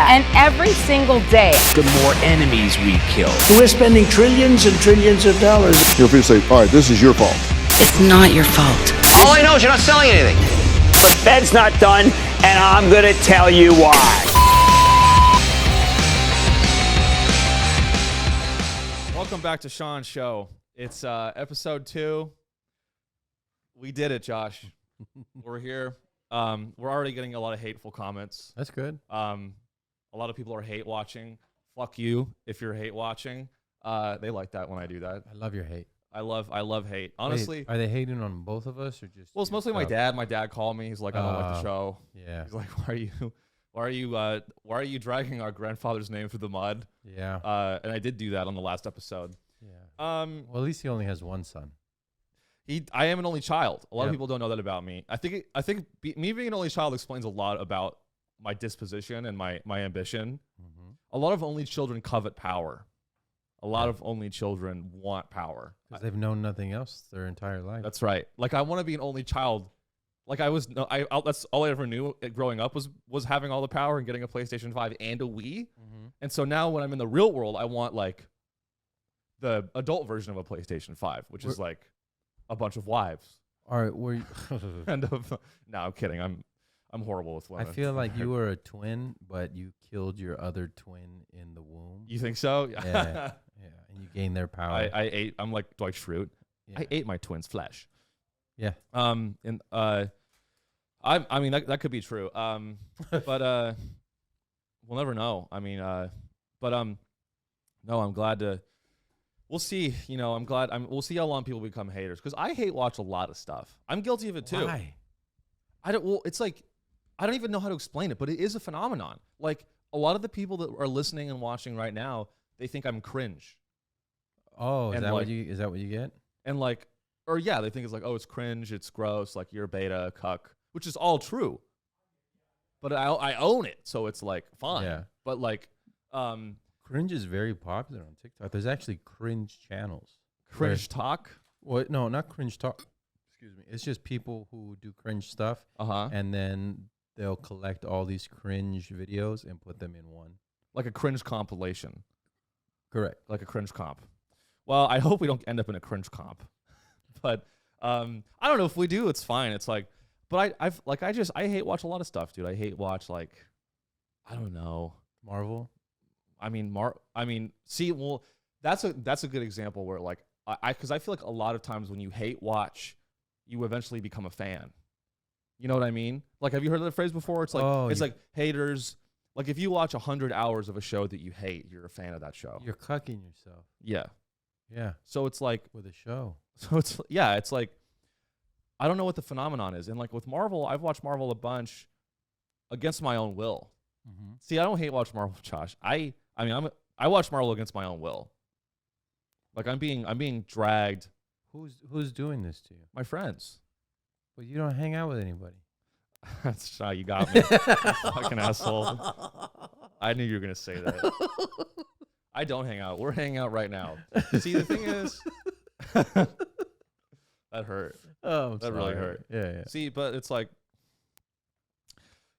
And every single day, the more enemies we kill. We're spending trillions and trillions of dollars. Feel free to say, all right, this is your fault. It's not your fault. All I know is you're not selling anything. The Fed's not done, and I'm going to tell you why. Welcome back to Sean's show. It's episode 2. We did it, Josh. We're here. We're already getting a lot of hateful comments. That's good. A lot of people are hate watching. Fuck you if you're hate watching. They like that when I do that. I love your hate. I love hate. Honestly, wait, are they hating on both of us or just? Well, it's mostly my dad. My dad called me. He's like, I don't like the show. Yeah. He's like, why are you dragging our grandfather's name through the mud? Yeah. And I did do that on the last episode. Yeah. Well, at least he only has one son. I am an only child. A lot of Yep. people don't know that about me. I think me being an only child explains a lot about my disposition and my ambition. Mm-hmm. A lot of only children covet power. A lot of only children want power. Because they've known nothing else their entire life. That's right. Like, I want to be an only child. Like, that's all I ever knew growing up was having all the power and getting a PlayStation 5 and a Wii. Mm-hmm. And so now when I'm in the real world, I want like the adult version of a PlayStation 5, which is like a bunch of wives. All right, were you No, I'm kidding. I'm horrible with women. I feel like you were a twin, but you killed your other twin in the womb. You think so? Yeah. And you gained their power. I'm like Dwight Schrute. Yeah. I ate my twin's flesh. Yeah. I mean that could be true. But we'll never know. I mean, no, I'm glad to. We'll see. You know, we'll see how long people become haters, because I hate watch a lot of stuff. I'm guilty of it too. Why? It's like I don't even know how to explain it, but it is a phenomenon. Like, a lot of the people that are listening and watching right now, they think I'm cringe. Oh, is that what you get? And like, or yeah, they think it's like, oh, it's cringe, it's gross, like you're a beta cuck, which is all true. But I own it, so it's like fine. Yeah. But like, cringe is very popular on TikTok. There's actually cringe channels. Cringe talk? What? No, not cringe talk. Excuse me. It's just people who do cringe stuff. And then they'll collect all these cringe videos and put them in one. Like a cringe compilation. Correct. Like a cringe comp. Well, I hope we don't end up in a cringe comp. But I don't know. If we do, it's fine. It's like, but I hate watch a lot of stuff, dude. I hate watch, like, I don't know. Marvel? I mean, see, well, that's a good example where, like, because I feel like a lot of times when you hate watch, you eventually become a fan. You know what I mean? Like, have you heard of the phrase before? It's like, like haters. Like, if you watch 100 hours of a show that you hate, you're a fan of that show. You're cucking yourself. Yeah. Yeah. So it's like with a show. So it's like, I don't know what the phenomenon is. And like with Marvel, I've watched Marvel a bunch against my own will. Mm-hmm. See, I don't hate watch Marvel, Josh. I watch Marvel against my own will. Like, I'm being dragged. Who's doing this to you? My friends. But you don't hang out with anybody. That's you got me. You fucking asshole. I knew you were gonna say that. I don't hang out. We're hanging out right now. See, the thing is, that hurt. Oh, that really hurt. Yeah. See, but it's like,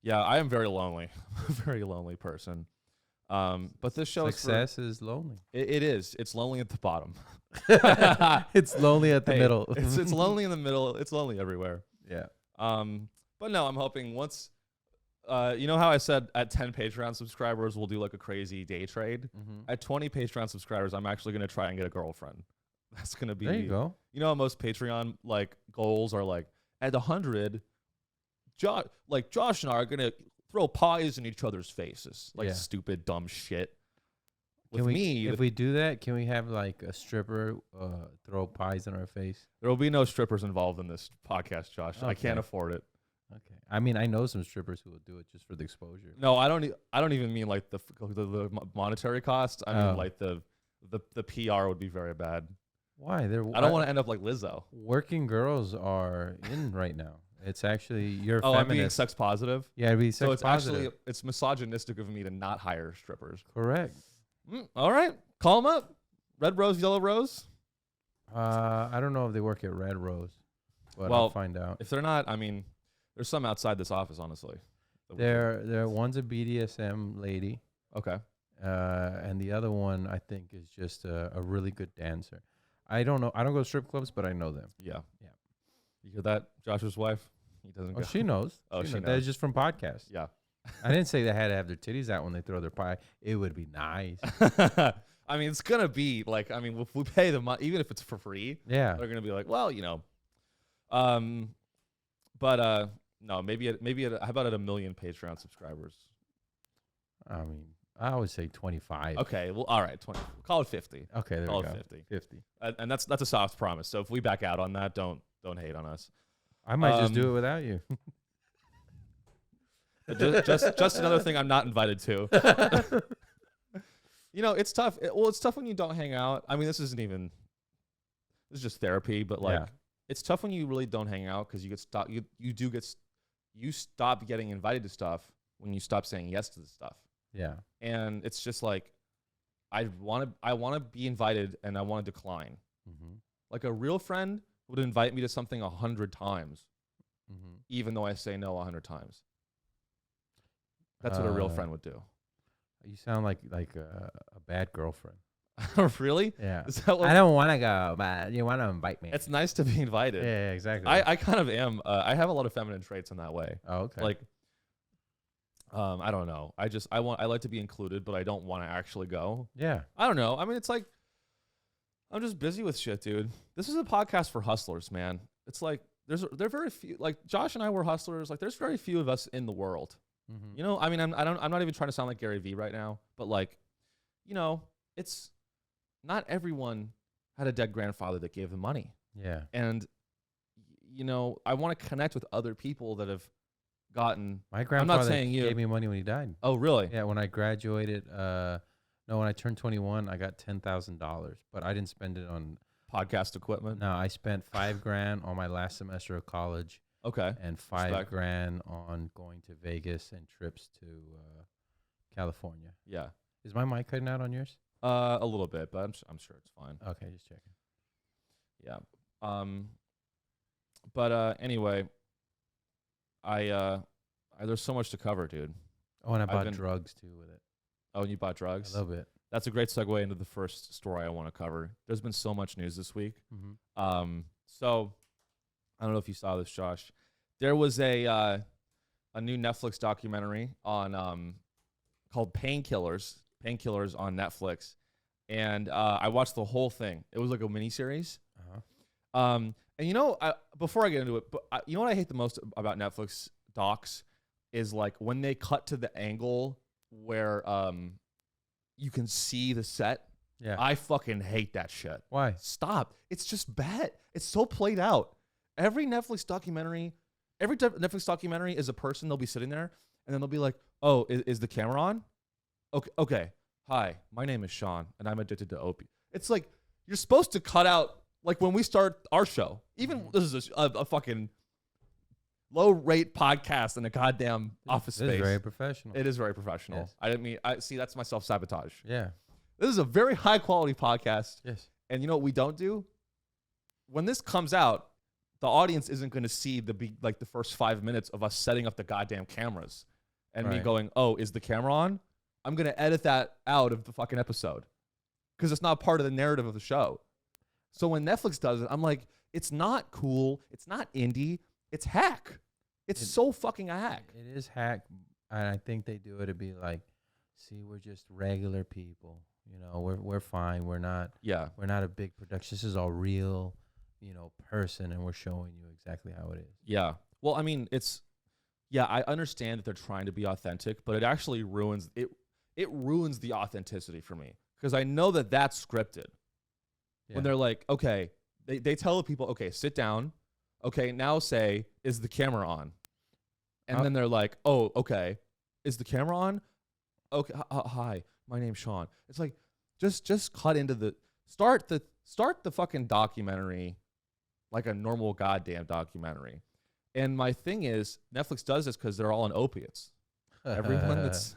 yeah, I am very lonely. A very lonely person. But this show success is lonely. It is. It's lonely at the bottom. It's lonely at the middle. It's lonely in the middle. It's lonely everywhere. Yeah. But no, I'm hoping once, you know how I said at 10 Patreon subscribers, we'll do like a crazy day trade? Mm-hmm. At 20 Patreon subscribers, I'm actually going to try and get a girlfriend. That's going to be... There you go. You know how most Patreon like goals are like, at 100, Josh and I are going to throw pies in each other's faces. Like stupid, dumb shit. If we do that, can we have like a stripper throw pies in our face? There will be no strippers involved in this podcast, Josh. Okay. I can't afford it. Okay. I mean, I know some strippers who will do it just for the exposure. No, I don't even mean like the monetary cost. I mean like the PR would be very bad. Why? I don't want to end up like Lizzo. Working girls are in right now. It's actually you're Oh, feminist. I'm being sex positive. Yeah, be sex so it's positive. Actually it's misogynistic of me to not hire strippers. Correct. All right, call them up. Red Rose, Yellow Rose. I don't know if they work at Red Rose, but I'll find out. If they're not, I mean, there's some outside this office, honestly. There one's a BDSM lady. Okay. And the other one I think is just a really good dancer. I don't know. I don't go to strip clubs, but I know them. Yeah. You hear that, Joshua's wife? He doesn't. Oh, she knows. She knows. That's just from podcasts. Yeah. I didn't say they had to have their titties out when they throw their pie. It would be nice. I mean, it's gonna be like, I mean, if we pay the money, even if it's for free, yeah, they're gonna be like, well, but no, maybe how about at 1 million Patreon subscribers? I mean, I would say 25. Okay, well, all right, 20. Call it 50. Okay, there call we go. 50. 50. And that's a soft promise. So if we back out on that, don't hate on us. I might just do it without you. just another thing I'm not invited to. It's tough. It's tough when you don't hang out. I mean, this is just therapy, but like, it's tough when you really don't hang out because you get stopped. You stop getting invited to stuff when you stop saying yes to the stuff. Yeah. And it's just like, I want to be invited and I want to decline. Mm-hmm. Like a real friend would invite me to something 100 times, even though I say no 100 times. That's what a real friend would do. You sound like a bad girlfriend. Really? Yeah. Is that what I don't want to go, but you want to invite me. It's nice to be invited. Yeah, exactly. I kind of am. I have a lot of feminine traits in that way. Oh, okay. Like, I don't know. I like to be included, but I don't want to actually go. Yeah. I don't know. I mean, it's like, I'm just busy with shit, dude. This is a podcast for hustlers, man. It's like, there are very few, like Josh and I were hustlers. Like there's very few of us in the world. Mm-hmm. I mean, I'm not even trying to sound like Gary Vee right now, but like, it's not everyone had a dead grandfather that gave them money. Yeah. And, I want to connect with other people that have gotten. My grandfather I'm not saying gave me money when he died. Oh, really? Yeah. When I graduated, when I turned 21, I got $10,000, but I didn't spend it on podcast equipment. No, I spent $5,000 on my last semester of college. Okay. And $5,000 on going to Vegas and trips to California. Yeah. Is my mic cutting out on yours? A little bit, but I'm sure it's fine. Okay, just checking. Yeah. But anyway, there's so much to cover, dude. Oh, and I bought drugs too with it. Oh, and you bought drugs? A little bit. That's a great segue into the first story I want to cover. There's been so much news this week. Mm-hmm. So I don't know if you saw this, Josh. There was a new Netflix documentary on called Painkillers on Netflix, and I watched the whole thing. It was like a miniseries. And before I get into it, but what I hate the most about Netflix docs is like when they cut to the angle where you can see the set. Yeah. I fucking hate that shit. Why? Stop. It's just bad. It's so played out. Every Netflix documentary is a person. They'll be sitting there and then they'll be like, "Oh, is the camera on? Okay. Hi, my name is Sean and I'm addicted to opiates." It's like you're supposed to cut out, like when we start our show. Even this is a fucking low rate podcast in a goddamn office space. It is very professional. It is very professional. Yes. I didn't mean. I see. That's my self sabotage. Yeah. This is a very high quality podcast. Yes. And you know what we don't do? When this comes out, the audience isn't going to see the first 5 minutes of us setting up the goddamn cameras and me going, "Oh, is the camera on?" I'm going to edit that out of the fucking episode because it's not part of the narrative of the show. So when Netflix does it, I'm like, it's not cool. It's not indie. It's hack. It's so fucking a hack. It is hack. And I think they do it to be like, see, we're just regular people. We're fine. We're not a big production. This is a real, person, and we're showing you exactly how it is. Yeah. Well, I mean, I understand that they're trying to be authentic, but it actually ruins it. It ruins the authenticity for me because I know that that's scripted. Yeah. When they're like, okay, they tell the people, okay, sit down. Okay, now say, is the camera on? And then they're like, oh, okay, is the camera on? Okay, hi, my name's Sean. It's like, just cut into start the fucking documentary like a normal goddamn documentary. And my thing is, Netflix does this because they're all on opiates. Everyone that's,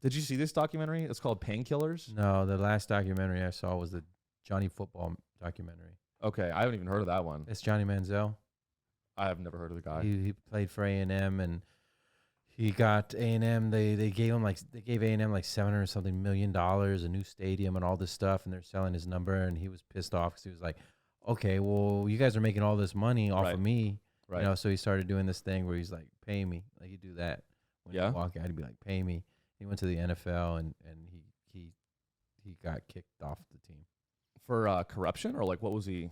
did you see this documentary? It's called Painkillers. No, the last documentary I saw was the Johnny Football documentary. Okay, I haven't even heard of that one. It's Johnny Manziel. I have never heard of the guy. He played for A&M, and He got A&M. They gave A&M like $700 something million, a new stadium and all this stuff, and they're selling his number. And he was pissed off because he was like, "Okay, well, you guys are making all this money off of me, Right. you know." So he started doing this thing where he's like, "Pay me," like you do that when you walk out. He'd be like, "Pay me." He went to the NFL and he got kicked off the team for corruption, or like what was he?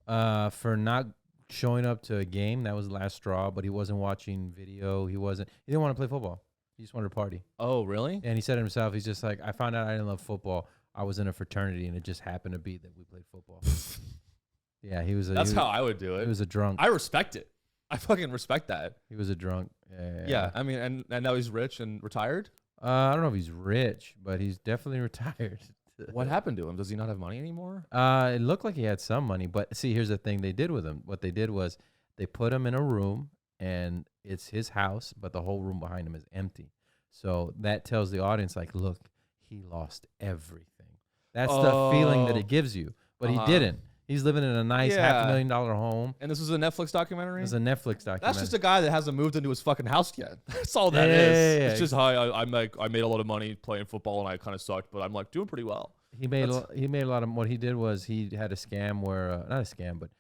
For not showing up to a game. That was the last straw, but he wasn't watching video. He didn't want to play football. He just wanted to party. Oh, really? And he said himself, he's just like, I found out I didn't love football. I was in a fraternity, and it just happened to be that we played football. Yeah, That's how I would do it. He was a drunk. I respect it. I fucking respect that. He was a drunk. Yeah. I mean, and now he's rich and retired? I don't know if he's rich, but he's definitely retired. What happened to him? Does he not have money anymore? It looked like he had some money, but see, here's the thing they did with him. What they did was they put him in a room, and it's his house, but the whole room behind him is empty. So that tells the audience, like, look, he lost everything. That's the feeling that it gives you, but he didn't. He's living in a nice $500,000 home. And this was a Netflix documentary? It's a Netflix documentary. That's just a guy that hasn't moved into his fucking house yet. That's all that is. Yeah. It's just, hi, I made a lot of money playing football and I kind of sucked, but I'm like doing pretty well. He made a lot of, what he did was he had a scam where, not a scam, but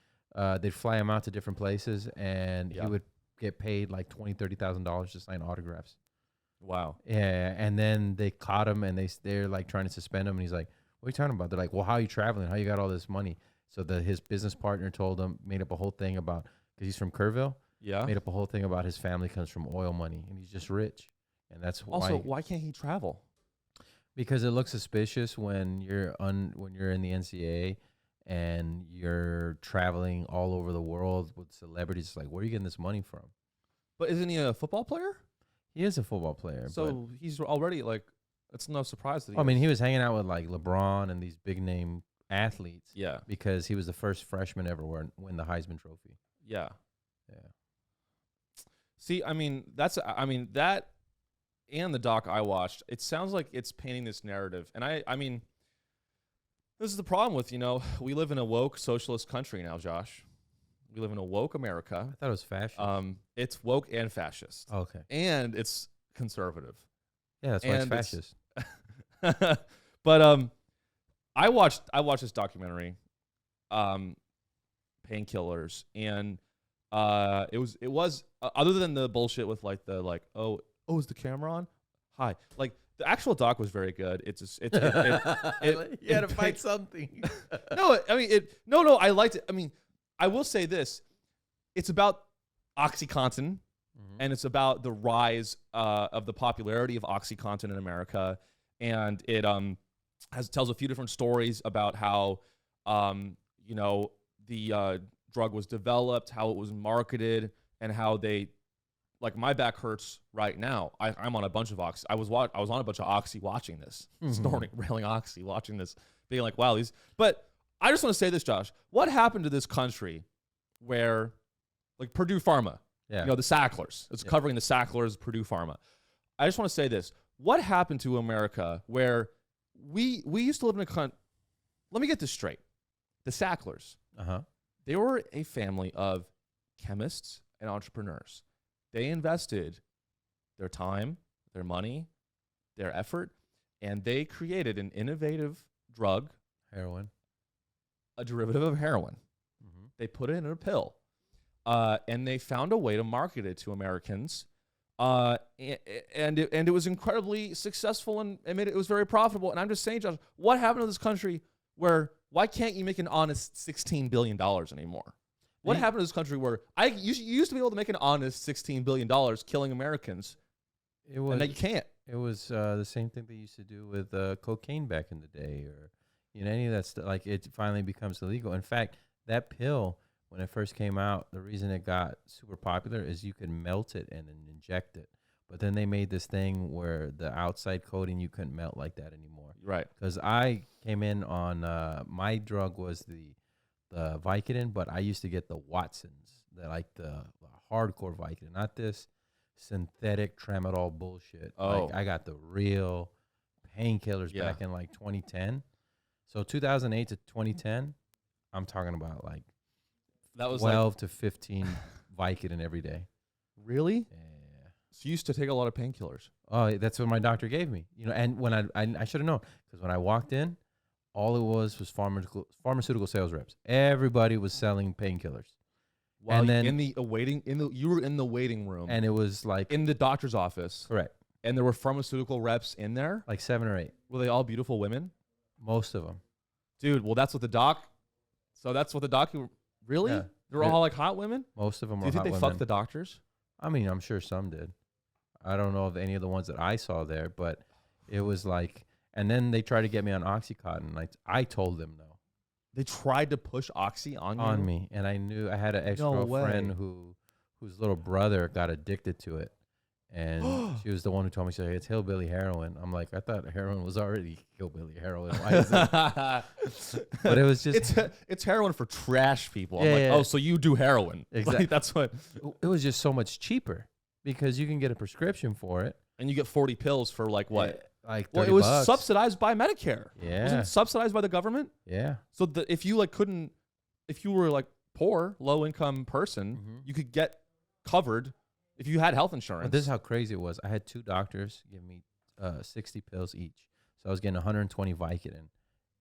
they'd fly him out to different places and he would get paid like $20,000, $30,000 to sign autographs. Wow. Yeah. And then they caught him and they're like trying to suspend him. And he's like, what are you talking about? They're like, well, how are you traveling? How you got all this money? So his business partner told him, made up a whole thing about, because he's from Kerrville. Yeah. Made up a whole thing about his family comes from oil money and he's just rich. And that's also, why can't he travel? Because it looks suspicious when you're in the NCAA and you're traveling all over the world with celebrities. It's like, where are you getting this money from? But isn't he a football player? He is a football player. So he's already like, it's no surprise that he I mean, he was hanging out with like LeBron and these big name athletes. Yeah. Because he was the first freshman ever win the Heisman Trophy. Yeah. Yeah. See, I mean, that and the doc I watched, it sounds like it's painting this narrative. And I mean, this is the problem with, we live in a woke socialist country now, Josh. We live in a woke America. I thought it was fascist. It's woke and fascist. Oh, okay. And it's conservative. Yeah, that's why it's fascist. But I watched this documentary, Painkillers, and it was other than the bullshit with like oh, is the camera on? Hi. Like the actual doc was very good. You had to find something. No, I mean I liked it. I mean, I will say this. It's about OxyContin, and it's about the rise of the popularity of OxyContin in America, and it tells a few different stories about how the drug was developed, how it was marketed, and how they, like, my back hurts right now. I'm on a bunch of Oxy. I was on a bunch of Oxy watching this, snorting, railing Oxy, watching this, being like, wow, these. But I just want to say this, Josh. What happened to this country where, like, Purdue Pharma, the Sacklers, it's covering the Sacklers, Purdue Pharma. I just want to say this. What happened to America where we used to live in a country? Let me get this straight. The Sacklers, they were a family of chemists and entrepreneurs. They invested their time, their money, their effort, and they created an innovative drug. Heroin. A derivative of heroin. They put it in a pill. And they found a way to market it to Americans. And it was incredibly successful and it was very profitable. And I'm just saying, Josh, what happened to this country where why can't you make an honest $16 billion anymore? What happened to this country where you used to be able to make an honest $16 billion killing Americans, and now you can't? It was the same thing they used to do with cocaine back in the day, or any of that stuff. Like, it finally becomes illegal. In fact, that pill, when it first came out, the reason it got super popular is you could melt it and then inject it. But then they made this thing where the outside coating you couldn't melt like that anymore. Right. Because I came in on my drug was the Vicodin, but I used to get the Watsons, the hardcore Vicodin, not this synthetic tramadol bullshit. Oh. Like, I got the real painkillers back in like 2010. So 2008 to 2010, I'm talking about like that was 12 to 15 Vicodin every day. Really? Yeah. So you used to take a lot of painkillers. Oh, that's what my doctor gave me. You know, and when I should have known, because when I walked in, all it was pharmaceutical sales reps. Everybody was selling painkillers. While and then you were in the waiting room, and it was like in the doctor's office. Correct. And there were pharmaceutical reps in there, like 7 or 8. Were they all beautiful women? Most of them. Dude, well, that's what the doc. So that's what the doc. Really? Yeah. They're all like hot women. Most of them were. Do you think hot they women. fucked the doctors? I mean, I'm sure some did. I don't know of any of the ones that I saw there, but it was like, and then they tried to get me on OxyContin. Like I told them no. They tried to push Oxy on you? On me, and I knew I had an ex-girlfriend whose little brother got addicted to it, and she was the one who told me, "She said, hey, it's hillbilly heroin." I'm like, I thought heroin was already hillbilly heroin. Why is it? But it was just it's heroin for trash people. I'm Yeah, like, yeah. oh, so you do heroin? Exactly. Like, that's what. It was just so much cheaper because you can get a prescription for it, and you get 40 pills for like what? Yeah, like $30 well, it was bucks. subsidized by Medicare. Yeah. Wasn't it subsidized by the government? Yeah. So if you like couldn't, if you were like poor, low income person, you could get covered if you had health insurance. But this is how crazy it was. I had 2 doctors give me 60 pills each, so I was getting 120 Vicodin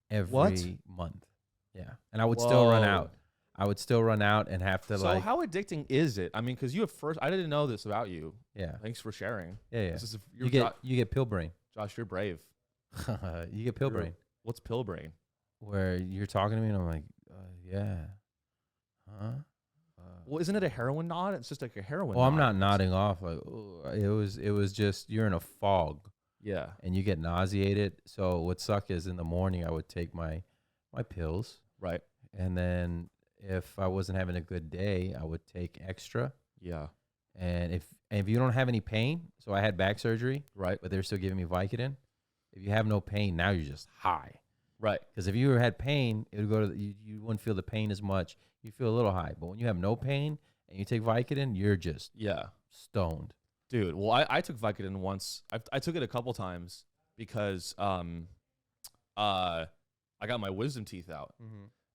every month. Yeah, and I would still run out. I would still run out and have to So how addicting is it? I mean, because you have I didn't know this about you. Yeah. Thanks for sharing. Yeah. You get pill brain. Josh, you're brave. You get pill brain. What's pill brain? Where you're talking to me and I'm like, yeah. Huh? Well, isn't it a heroin nod? It's just like a heroin. Well, I'm not nodding off. Like, it was just you're in a fog. Yeah. And you get nauseated. So what sucked is in the morning I would take my pills. Right. And then if I wasn't having a good day, I would take extra. Yeah. And if you don't have any pain, so I had back surgery, right? But they're still giving me Vicodin. If you have no pain, now you're just high, right? Because if you had pain, it would go to you wouldn't feel the pain as much. You feel a little high, but when you have no pain and you take Vicodin, you're just stoned, dude. Well, I took Vicodin once. I took it a couple times because I got my wisdom teeth out.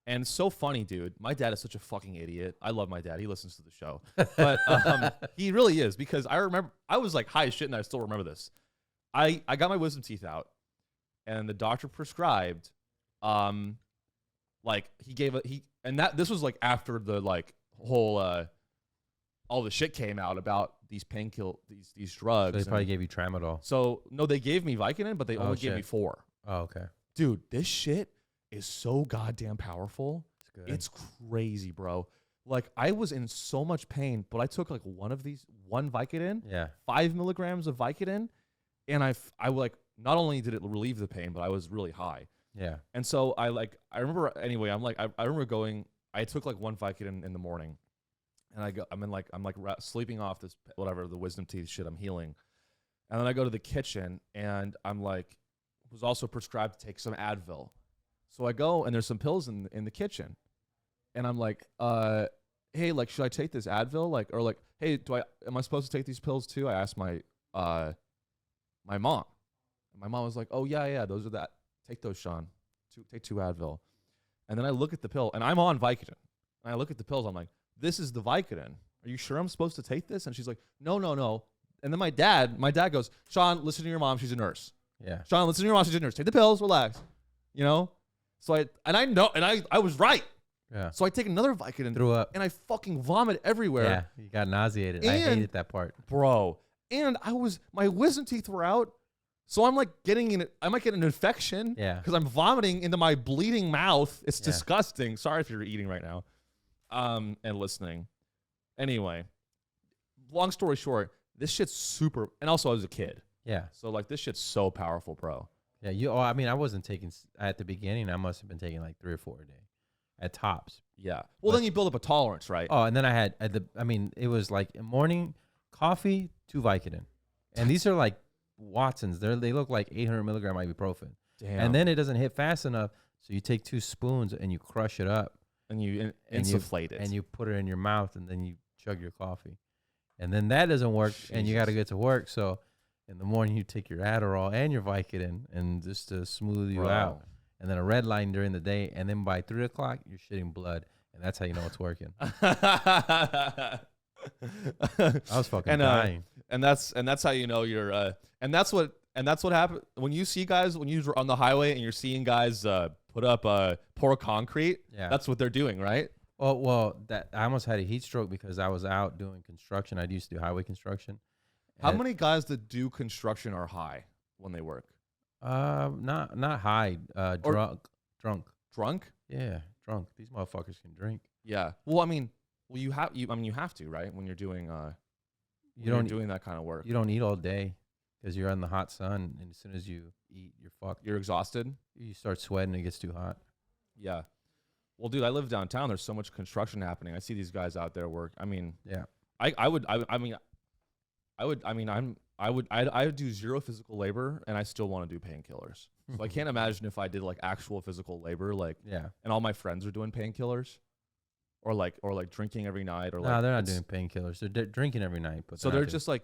And it's so funny, dude. My dad is such a fucking idiot. I love my dad. He listens to the show. But he really is, because I remember I was like high as shit and I still remember this. I got my wisdom teeth out and the doctor prescribed like this was like after the like whole all the shit came out about these these drugs. So they probably gave you tramadol. So no, they gave me Vicodin, but they only gave me 4. Oh, okay. Dude, this shit is so goddamn powerful. It's crazy, bro. Like I was in so much pain, but I took like one Vicodin, 5 milligrams of Vicodin, and I like not only did it relieve the pain, but I was really high. Yeah. And so I remember anyway. I remember going. I took like 1 Vicodin in the morning, and I'm sleeping off this whatever the wisdom teeth shit. I'm healing, and then I go to the kitchen, and I'm like, was also prescribed to take some Advil. So I go and there's some pills in the kitchen, and I'm like, hey, like, should I take this Advil? Like, or like, hey, am I supposed to take these pills too? I asked my mom. And my mom was like, oh yeah, those are that. Take those, Sean. Take 2 Advil. And then I look at the pill, and I'm on Vicodin. And I look at the pills. I'm like, this is the Vicodin. Are you sure I'm supposed to take this? And she's like, no. And then my dad goes, Sean, listen to your mom. She's a nurse. Yeah. Sean, listen to your mom. She's a nurse. Take the pills. Relax. You know. So I was right. Yeah. So I take another Vicodin. Threw up. And I fucking vomit everywhere. Yeah. You got nauseated. I hated that part. Bro. And my wisdom teeth were out. So I'm like I might get an infection. Yeah. Because I'm vomiting into my bleeding mouth. It's disgusting. Sorry if you're eating right now. And listening. Anyway. Long story short, this shit's super, and also I was a kid. Yeah. So like this shit's so powerful, bro. Yeah, I mean, I wasn't taking at the beginning. I must have been taking like 3 or 4 a day, at tops. Yeah. Well, then you build up a tolerance, right? Oh, and then I had it was like morning coffee, 2 Vicodin, and these are like Watsons. They look like 800 milligram ibuprofen. Damn. And then it doesn't hit fast enough, so you take 2 spoons and you crush it up, and you insufflate it, and you put it in your mouth, and then you chug your coffee, and then that doesn't work, and you got to get to work, so. In the morning, you take your Adderall and your Vicodin, and just to smooth you out. And then a red line during the day, and then by 3 o'clock, you're shitting blood, and that's how you know it's working. I was fucking dying. And that's how you know you're. And that's what happened when you see guys when you're on the highway and you're seeing guys put up pour concrete. Yeah. That's what they're doing, right? Well, that I almost had a heat stroke because I was out doing construction. I used to do highway construction. How many guys that do construction are high when they work? Not high. Drunk. Drunk? Yeah, drunk. These motherfuckers can drink. Yeah. Well, I mean, you have to, right? When you're doing doing that kind of work. You don't eat all day because you're in the hot sun, and as soon as you eat, you're fucked. You're exhausted. You start sweating, it gets too hot. Yeah. Well, dude, I live downtown. There's so much construction happening. I see these guys out there work. I mean, yeah. I would do zero physical labor and I still want to do painkillers. So I can't imagine if I did like actual physical labor, like, yeah. And all my friends are doing painkillers or like drinking every night or like. No, they're not doing painkillers. They're drinking every night. But so they're just like,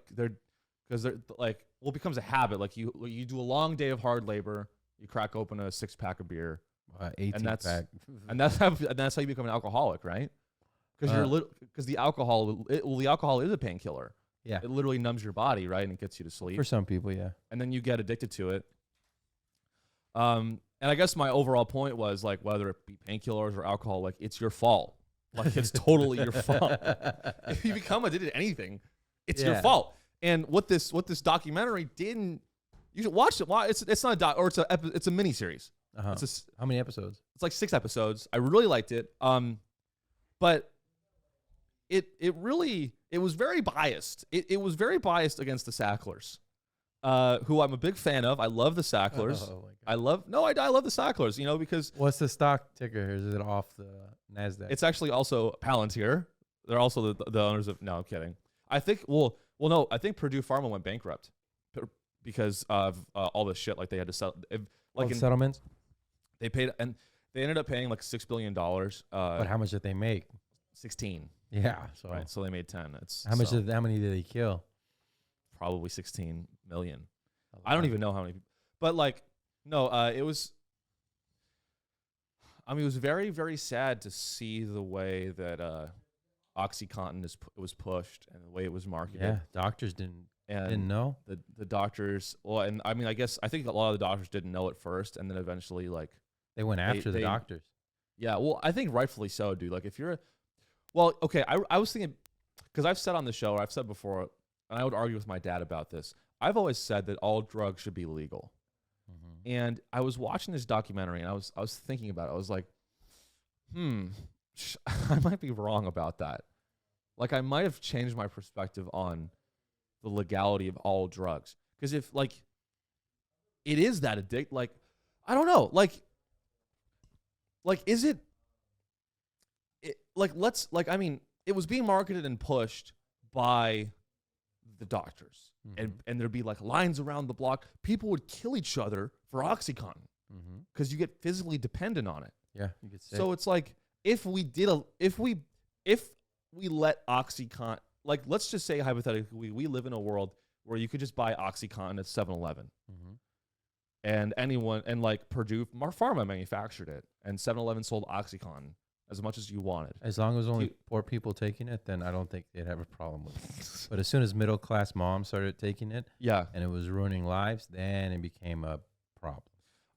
because they're like, well, it becomes a habit. Like you do a long day of hard labor, you crack open a 6-pack of beer. 18-pack. And that's how you become an alcoholic, right? Because the alcohol is a painkiller. Yeah. It literally numbs your body, right? And it gets you to sleep. For some people, yeah. And then you get addicted to it. And I guess my overall point was like, whether it be painkillers or alcohol, like it's your fault. Like it's totally your fault. If you become addicted to anything, it's your fault. And what this documentary didn't, you should watch it. It's not a doc, or it's a mini series. Uh-huh. How many episodes? It's like 6 episodes. I really liked it. But it was very biased. It was very biased against the Sacklers, who I'm a big fan of. I love the Sacklers. Oh, I love the Sacklers, because what's the stock ticker? Is it off the NASDAQ? It's actually also Palantir. They're also the owners of. No, I'm kidding. I think no. I think Purdue Pharma went bankrupt because of all the shit like they had to sell. Settlements. They paid and they ended up paying like $6 billion. But how much did they make? 16. Yeah. So right. So they made 10. How many did they kill? Probably 16 million. I don't even know how many. But like, no, it was. I mean, it was very, very sad to see the way that OxyContin was pushed and the way it was marketed. Yeah, doctors didn't know. The doctors. Well, and I mean, I think a lot of the doctors didn't know at first, and then eventually, like, they went after the doctors. Yeah, well, I think rightfully so, dude. Like, if you're, well, okay, I was thinking, because I've said on the show, or I've said before, and I would argue with my dad about this. I've always said that all drugs should be legal. Mm-hmm. And I was watching this documentary, and I was thinking about it. I was like, I might be wrong about that. Like, I might have changed my perspective on the legality of all drugs. Because if, like, it is that addict, like, I don't know, like, is it I mean, it was being marketed and pushed by the doctors. Mm-hmm. And there'd be, like, lines around the block. People would kill each other for OxyContin because you get physically dependent on it. Yeah, you get sick. So it's like, if we let OxyContin, like, let's just say hypothetically, we live in a world where you could just buy OxyContin at 7-Eleven. Mm-hmm. And anyone, and like Purdue Pharma manufactured it, and 7-Eleven sold OxyContin as much as you wanted. As long as only poor people taking it, then I don't think they'd have a problem with it. But as soon as middle class moms started taking it, and it was ruining lives, then it became a problem.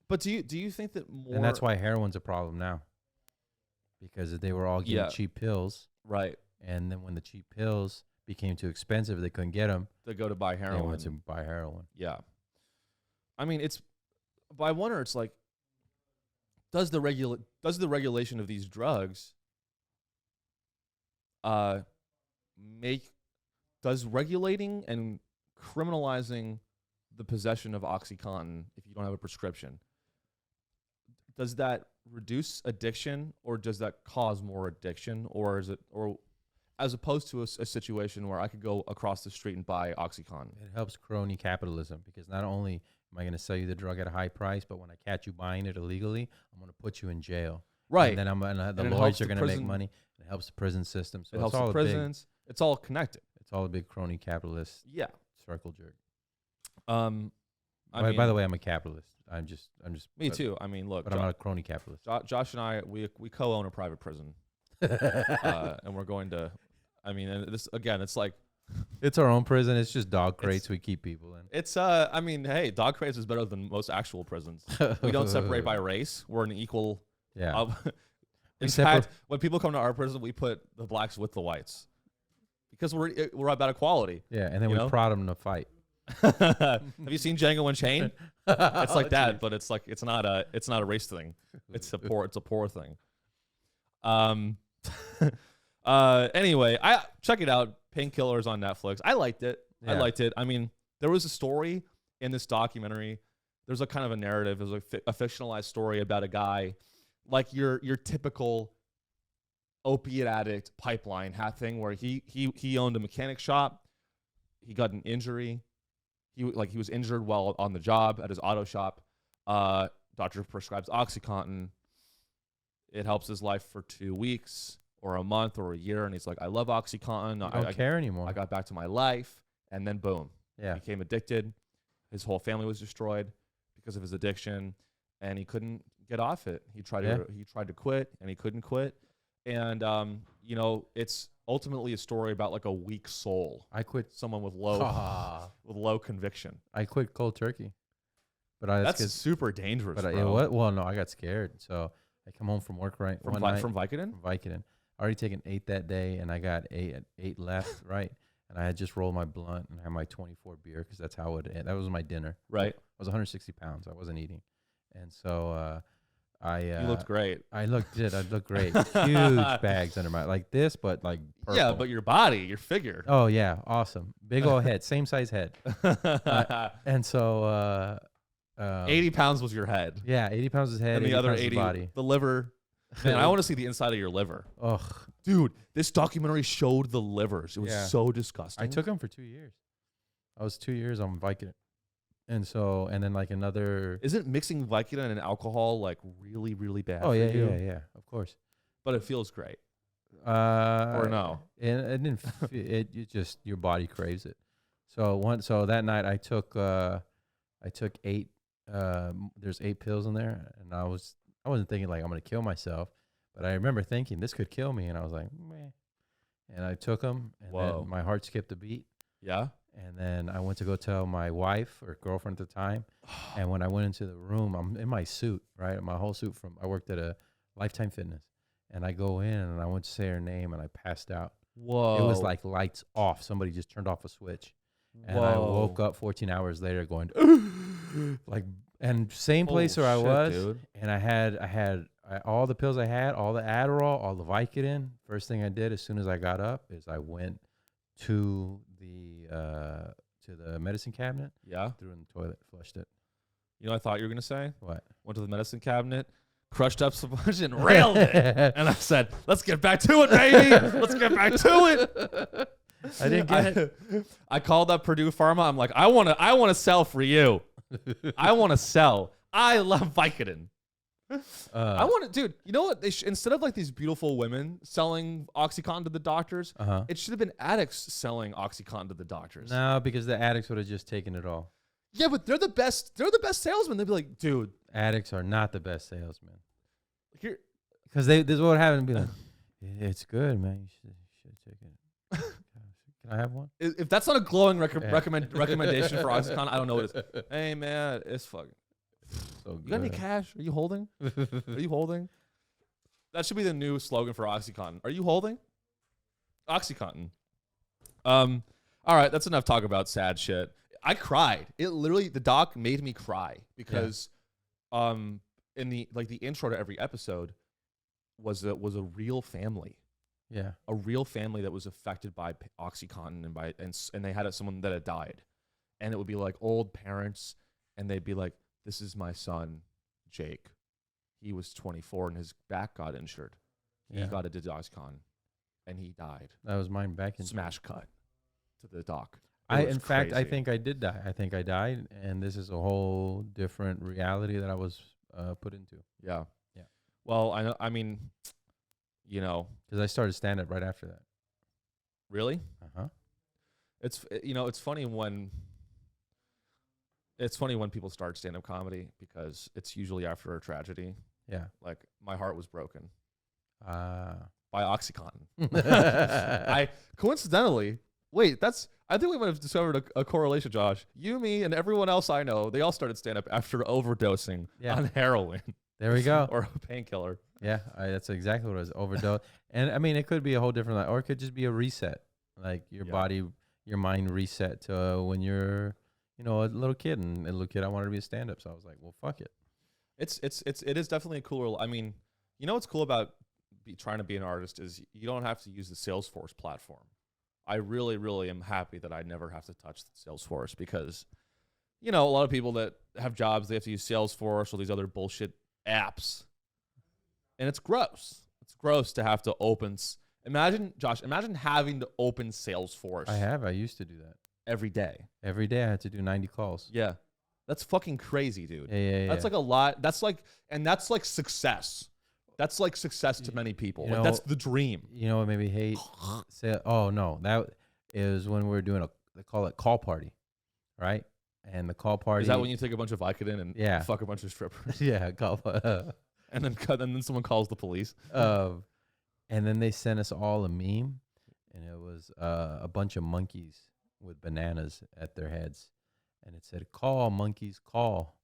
But do you think that more? And that's why heroin's a problem now, because they were all getting cheap pills, right? And then when the cheap pills became too expensive, they couldn't get them. They go to buy heroin. They went to buy heroin. Yeah, I mean, but I wonder, it's like, does the regulation of these drugs does regulating and criminalizing the possession of OxyContin if you don't have a prescription, does that reduce addiction, or does that cause more addiction, or is it, or as opposed to a situation where I could go across the street and buy OxyContin? It helps crony capitalism, because not only am I going to sell you the drug at a high price, but when I catch you buying it illegally, I'm going to put you in jail. Right. And then the lawyers are going to make money. It helps the prison system. So it helps the prisons. It's all connected. It's all a big crony capitalist circle jerk. By the way, I'm a capitalist. I'm just. Me too. I mean, look. But I'm not a crony capitalist. Josh and I, we co-own a private prison, and we're going to I mean, and this again, it's like it's our own prison. It's just dog crates we keep people in. It's I mean, hey, dog crates is better than most actual prisons. We don't separate by race. We're an equal. Yeah. In fact, when people come to our prison, we put the blacks with the whites because we're about equality. Yeah, and then we prod them to fight. Have you seen Django Unchained? It's like that, but it's like it's not a race thing. It's a poor thing. Anyway, I check it out. Painkillers on Netflix. I liked it. Yeah. I liked it. I mean, there was a story in this documentary. There's a kind of a narrative. It was a fictionalized story about a guy, like your typical opiate addict pipeline hat thing, where he owned a mechanic shop. He got an injury. He was injured while on the job at his auto shop. Doctor prescribes OxyContin. It helps his life for 2 weeks or a month or a year, and he's like, I love OxyContin. I don't care anymore. I got back to my life, and then boom. Yeah. He became addicted. His whole family was destroyed because of his addiction, and he couldn't get off it. He tried to quit, and he couldn't quit. And you know, it's ultimately a story about like a weak soul. I quit. Someone with low conviction. I quit cold turkey, but that's super dangerous. But no, I got scared. So I come home from work from Vicodin. From Vicodin. I already taken 8 that day, and I got 8 left, right? And I had just rolled my blunt and had my 24 beer because that's how that was my dinner. Right. I was 160 pounds. I wasn't eating, and so you looked great. I looked great. Huge bags under my like this, but like purple. Yeah, but your body, your figure. Oh yeah, awesome. Big old head, same size head. And so 80 pounds was your head. Yeah, 80 pounds is head. And the other 80 body. The liver. Man, I want to see the inside of your liver. Ugh. Dude, this documentary showed the livers. It was so disgusting. I took them for 2 years. I was 2 years on Vicodin. And then like another. Isn't mixing Vicodin and alcohol like really, really bad? Oh, yeah, for you? yeah, of course. But it feels great. Or no? It didn't. It just, your body craves it. So that night I took 8. There's 8 pills in there, and I wasn't thinking like I'm gonna kill myself, but I remember thinking this could kill me, and I was like, meh. And I took them, and then my heart skipped a beat. Yeah. And then I went to go tell my wife or girlfriend at the time, and when I went into the room, I'm in my suit, right? My whole suit I worked at a Lifetime Fitness, and I go in and I went to say her name, and I passed out. Whoa. It was like lights off. Somebody just turned off a switch. And I woke up 14 hours later going like, and same place where I was, dude. And I had all the pills I had, all the Adderall, all the Vicodin. First thing I did as soon as I got up is I went to the medicine cabinet. Yeah. Threw it in the toilet, flushed it. You know what I thought you were going to say? What? Went to the medicine cabinet, crushed up some bunch and railed it. And I said, let's get back to it, baby. Let's get back to it. I didn't get it. I called up Purdue Pharma. I'm like, I want to sell for you. I want to sell. I love Vicodin. I want to, dude. You know what? Instead of like these beautiful women selling OxyContin to the doctors, it should have been addicts selling OxyContin to the doctors. No, because the addicts would have just taken it all. Yeah, but they're the best. They're the best salesmen. They'd be like, dude, addicts are not the best salesmen. Because this is what happened. Be like, it's good, man. You should take it. Can I have one? If that's not a glowing recommendation for OxyContin, I don't know what it is. Hey, man, it's fucking. So you got any cash? Are you holding? Are you holding? That should be the new slogan for OxyContin. Are you holding? OxyContin. All right, that's enough talk about sad shit. I cried. The doc made me cry because in the intro to every episode was a real family. Yeah, a real family that was affected by OxyContin and they had someone that had died, and it would be like old parents, and they'd be like, "This is my son, Jake. He was 24 and his back got injured. He got addicted to OxyContin, and he died." That was mine back in smash cut to the doc. In fact, I think I did die. I think I died, and this is a whole different reality that I was put into. Yeah. Well, I know. I mean. You know, because I started stand-up right after that. Really? It's funny when people start stand-up comedy because it's usually after a tragedy. Yeah. Like my heart was broken. by OxyContin. I coincidentally, I think we might have discovered a correlation, Josh. You, me, and everyone else I know, they all started stand-up after overdosing on heroin. There we go. Or a painkiller. Yeah, that's exactly what it was, overdose. And I mean, it could be a whole different, or it could just be a reset. Like your body, your mind reset to when you're, a little kid. And a little kid, I wanted to be a stand-up. So I was like, well, fuck it. It is definitely a cooler. I mean, what's cool about trying to be an artist is you don't have to use the Salesforce platform. I really, really am happy that I never have to touch Salesforce because, a lot of people that have jobs, they have to use Salesforce or these other bullshit apps. And it's gross. It's gross to have to open. Imagine having to open Salesforce. I used to do that. Every day. Every day I had to do 90 calls. Yeah. That's fucking crazy, dude. Yeah. That's like a lot. That's like success. That's like success to many people. Like that's the dream. You know what made me hate? That is when we were doing they call it call party, right? And the call party. Is that when you take a bunch of Vicodin and fuck a bunch of strippers? Yeah, and then someone calls the police. And then they sent us all a meme, and it was a bunch of monkeys with bananas at their heads. And it said, "Call, monkeys, call."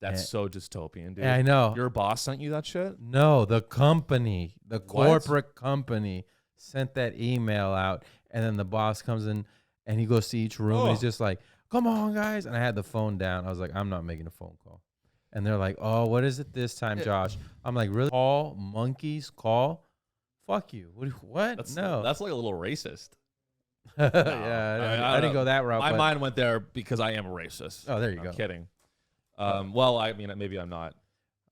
That's so dystopian, dude. Yeah, I know. Your boss sent you that shit? No, the company, the corporate company sent that email out. And then the boss comes in and he goes to each room and he's just like, "Come on, guys." And I had the phone down. I was like, I'm not making a phone call. And they're like, "Oh, what is it this time, Josh?" I'm like, "Really? Call, monkeys, call? Fuck you. What? No. That's like a little racist. No. Yeah, I didn't go that route. My mind went there because I am a racist. Oh, there you go. I'm kidding. Well, I mean, maybe I'm not.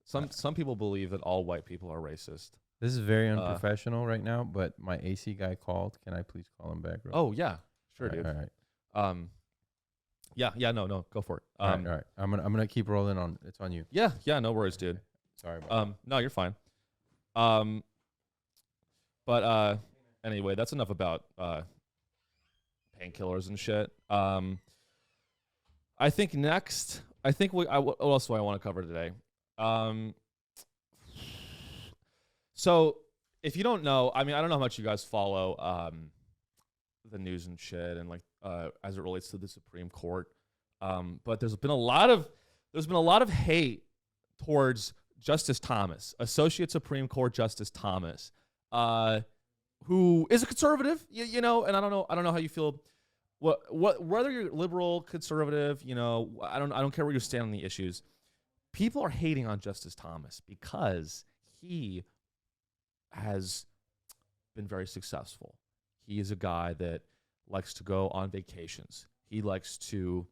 Some people believe that all white people are racist. This is very unprofessional right now, but my AC guy called. Can I please call him back? Oh, yeah. Sure, dude. All right. Yeah, no, go for it. All right. I'm gonna keep rolling on. It's on you. Yeah, no worries, dude. Sorry about no, you're fine. But anyway, that's enough about painkillers and shit. I think next, what else do I want to cover today? So if you don't know, I mean, I don't know how much you guys follow the news and shit, and like as it relates to the Supreme Court. But there's been a lot of hate towards Justice Thomas, Associate Supreme Court Justice Thomas, who is a conservative, and I don't know how you feel. Whether you're liberal, conservative, I don't care where you stand on the issues. People are hating on Justice Thomas because he has been very successful. He is a guy that likes to go on vacations. He likes to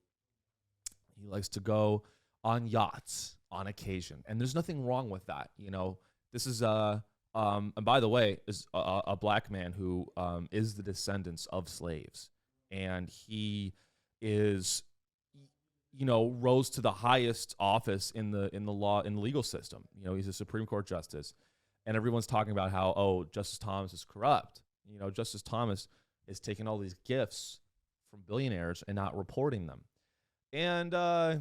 go on yachts on occasion, and there's nothing wrong with that. This is and by the way, is a black man who is the descendants of slaves, and he is, rose to the highest office in the legal system. He's a Supreme Court justice, and everyone's talking about how Justice Thomas is corrupt. Justice Thomas is taking all these gifts from billionaires and not reporting them. And there's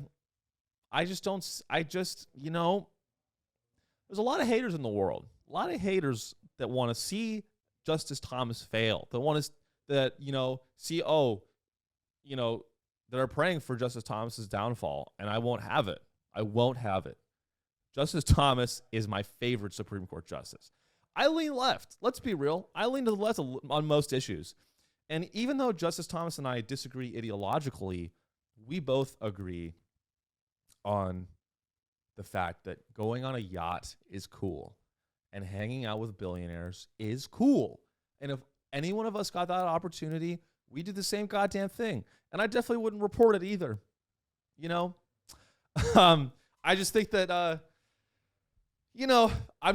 a lot of haters in the world. A lot of haters that want to see Justice Thomas fail. That are praying for Justice Thomas's downfall, and I won't have it. Justice Thomas is my favorite Supreme Court justice. I lean left. Let's be real. I lean to the left on most issues. And even though Justice Thomas and I disagree ideologically, we both agree on the fact that going on a yacht is cool and hanging out with billionaires is cool. And if any one of us got that opportunity, we do the same goddamn thing. And I definitely wouldn't report it either. I just think that, I'm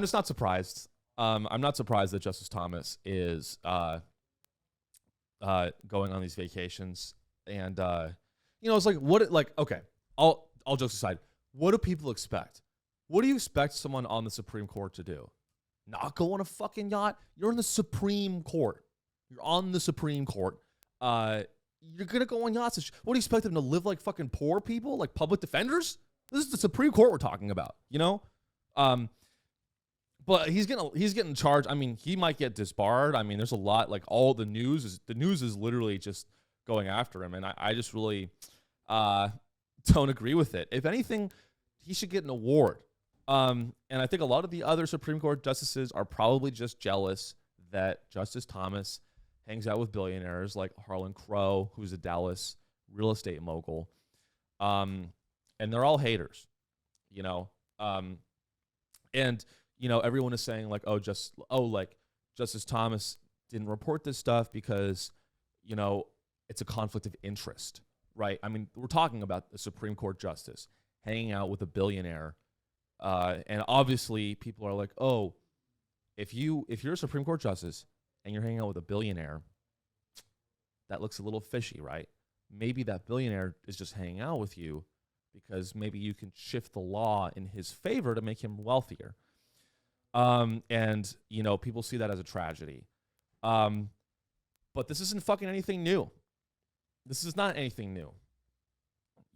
just not surprised. I'm not surprised that Justice Thomas is going on these vacations. And, it's like, okay, all jokes aside, what do people expect? What do you expect someone on the Supreme Court to do? Not go on a fucking yacht? You're in the Supreme Court. You're on the Supreme Court. You're going to go on yachts. What do you expect them to live like fucking poor people? Like public defenders? This is the Supreme Court we're talking about, But But he's getting charged. I mean, he might get disbarred. I mean, there's a lot, like all the news is literally just going after him, and I just really don't agree with it. If anything, he should get an award. And I think a lot of the other Supreme Court justices are probably just jealous that Justice Thomas hangs out with billionaires like Harlan Crow, who's a Dallas real estate mogul. And they're all haters, you know. And you know, everyone is saying like, like Justice Thomas didn't report this stuff because, you know, it's a conflict of interest, right? I mean, we're talking about the Supreme Court justice hanging out with a billionaire. And obviously people are like, oh, if you're a Supreme Court justice and you're hanging out with a billionaire, that looks a little fishy, right? Maybe that billionaire is just hanging out with you because maybe you can shift the law in his favor to make him wealthier. And, you know, people see that as a tragedy. But this isn't fucking anything new. This is not anything new.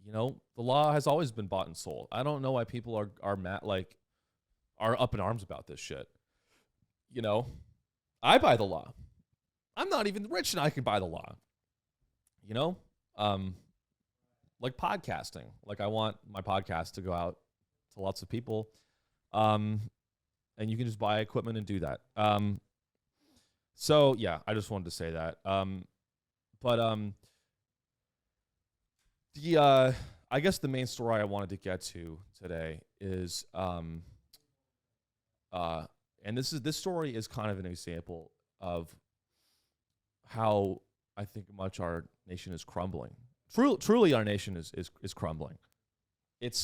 You know, the law has always been bought and sold. I don't know why people are up in arms about this shit. You know, I buy the law. I'm not even rich and I can buy the law. You know, like podcasting. Like I want my podcast to go out to lots of people. And you can just buy equipment and do that. So yeah, I just wanted to say that. I guess the main story I wanted to get to today is, and this story is kind of an example of how I think much our nation is crumbling. Truly, our nation is crumbling.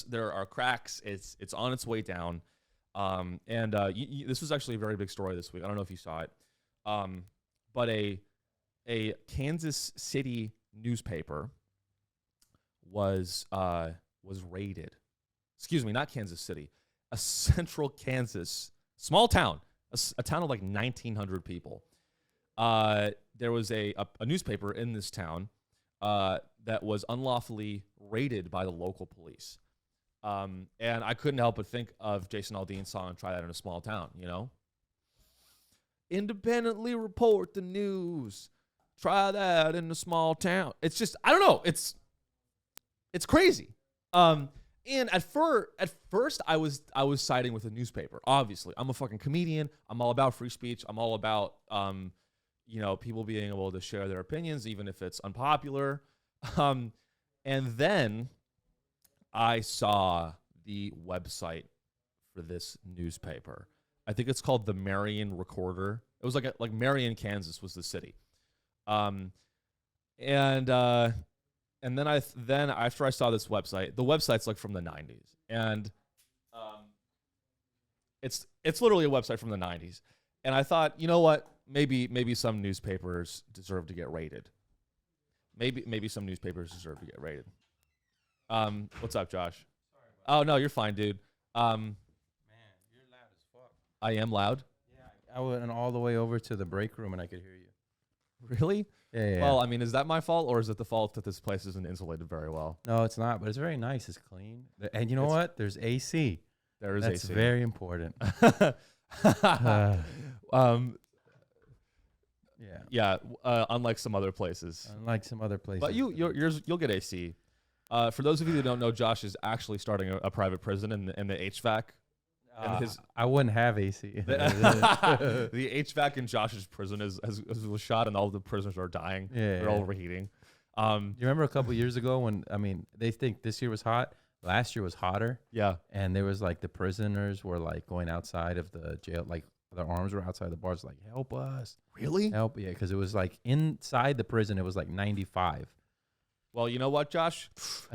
There are cracks. It's on its way down. This was actually a very big story this week. I don't know if you saw it. But a Kansas City newspaper was raided. Excuse me, not Kansas City. A central Kansas, small town, a town of like 1,900 people. There was a newspaper in this town that was unlawfully raided by the local police. And I couldn't help but think of Jason Aldean's song, Try That in a Small Town, you know? Independently report the news. Try that in a small town. It's just, I don't know. It's crazy. And at first I was siding with the newspaper. Obviously, I'm a fucking comedian. I'm all about free speech. I'm all about, you know, people being able to share their opinions, even if it's unpopular. And then I saw the website for this newspaper. I think it's called the Marion Recorder. It was like Marion, Kansas was the city. And then after I saw this website, the website's like from the 90s, and it's literally a website from the 90s. And I thought, you know what? Maybe some newspapers deserve to get raided. Maybe some newspapers deserve to get raided. What's up, Josh? Oh no, you're fine, dude. Man, you're loud as fuck. I am loud. Yeah, I went all the way over to the break room and I could hear you. Really? Yeah. Well, I mean, is that my fault or is it the fault that this place isn't insulated very well? No, it's not, but it's very nice. It's clean. And you know what? There's AC. There is That's AC. very important. Yeah. Unlike some other places. But you'll get AC. For those of you that don't know, Josh is actually starting a private prison in the HVAC. I wouldn't have AC. The HVAC in Josh's prison was shot, and all the prisoners are dying. They're overheating. You remember a couple years ago when they think this year was hot, last year was hotter. Yeah, and there was like the prisoners were like going outside of the jail, like their arms were outside the bars, like help us. Really? Help, yeah, because it was like inside the prison, it was like 95. Well, you know what, Josh?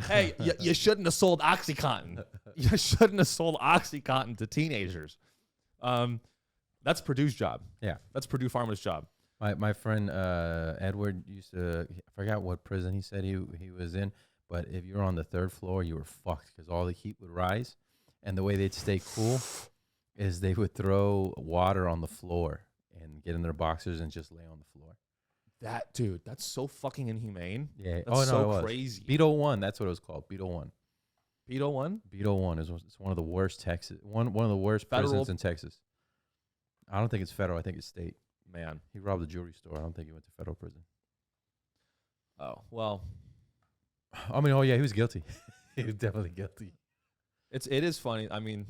Hey, you shouldn't have sold OxyContin. You shouldn't have sold OxyContin to teenagers. That's Purdue's job. Yeah. That's Purdue Pharma's job. My friend Edward used to, I forgot what prison he said he was in, but if you were on the third floor, you were fucked because all the heat would rise. And the way they'd stay cool is they would throw water on the floor and get in their boxers and just lay on the floor. That's so fucking inhumane. Yeah. That's so crazy. Beetle 1, that's what it was called. Beetle 1. Beetle 1? Beetle 1 is one of the worst Texas. One of the worst prisons in Texas. I don't think it's federal. I think it's state. Man. He robbed a jewelry store. I don't think he went to federal prison. Oh, well. I mean, oh, yeah, he was guilty. He was definitely guilty. It is funny. I mean,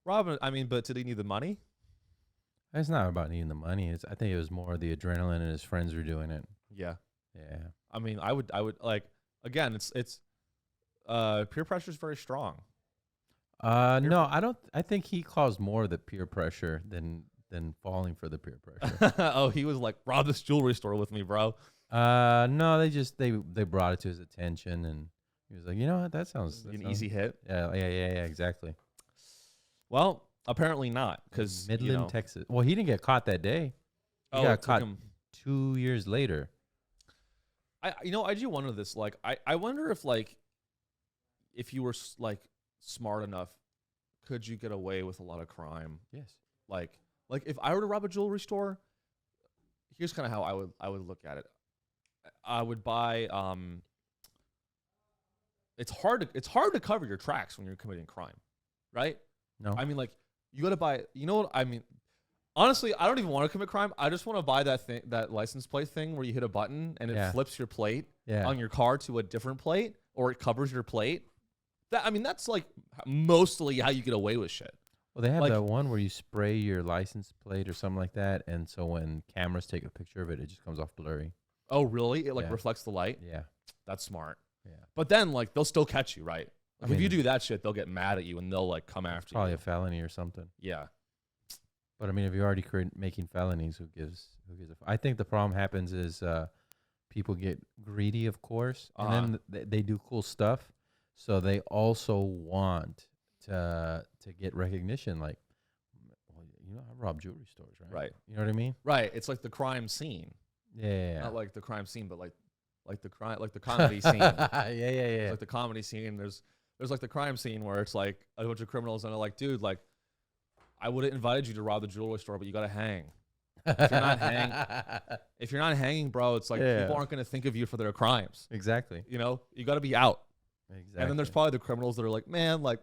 but did he need the money? It's not about needing the money. I think it was more the adrenaline and his friends were doing it. Yeah. Yeah. I mean, I would like, again, it's peer pressure is very strong. No, I think he caused more of the peer pressure than falling for the peer pressure. Oh, he was like, rob this jewelry store with me, bro. No, they brought it to his attention, and he was like, you know what, that sounds easy hit. Yeah, exactly. Well, apparently not, because Midland, Texas. Well, he didn't get caught that day. He got caught 2 years later. I do wonder this. Like, I wonder if you were like smart enough, could you get away with a lot of crime? Yes. Like if I were to rob a jewelry store, here's kind of how I would look at it. I would buy. It's hard to cover your tracks when you're committing crime, right? No. I mean, like, you got to buy. You know what I mean? Honestly, I don't even want to commit crime. I just want to buy that license plate thing where you hit a button and it flips your plate on your car to a different plate, or it covers your plate. That's like mostly how you get away with shit. Well, they have that one where you spray your license plate or something like that, and so when cameras take a picture of it, it just comes off blurry. Oh, really? It reflects the light? Yeah. That's smart. Yeah. But then, like, they'll still catch you, right? Like, if you do that shit, they'll get mad at you and they'll, like, come after you. Probably a felony or something. Yeah. But, I mean, if you're already making felonies, who gives I think the problem happens is people get greedy, of course, and then they do cool stuff. So they also want to get recognition, like, well, I rob jewelry stores, right? Right. You know what I mean? Right. It's like the crime scene. Yeah. Not like the crime scene, but like the comedy scene. Yeah. It's like the comedy scene. There's like the crime scene where it's like a bunch of criminals and they're like, dude, like, I would have invited you to rob the jewelry store, but you gotta hang. If you're not hanging, bro, it's like people aren't gonna think of you for their crimes. Exactly. You gotta be out. Exactly. And then there's probably the criminals that are like, man, like,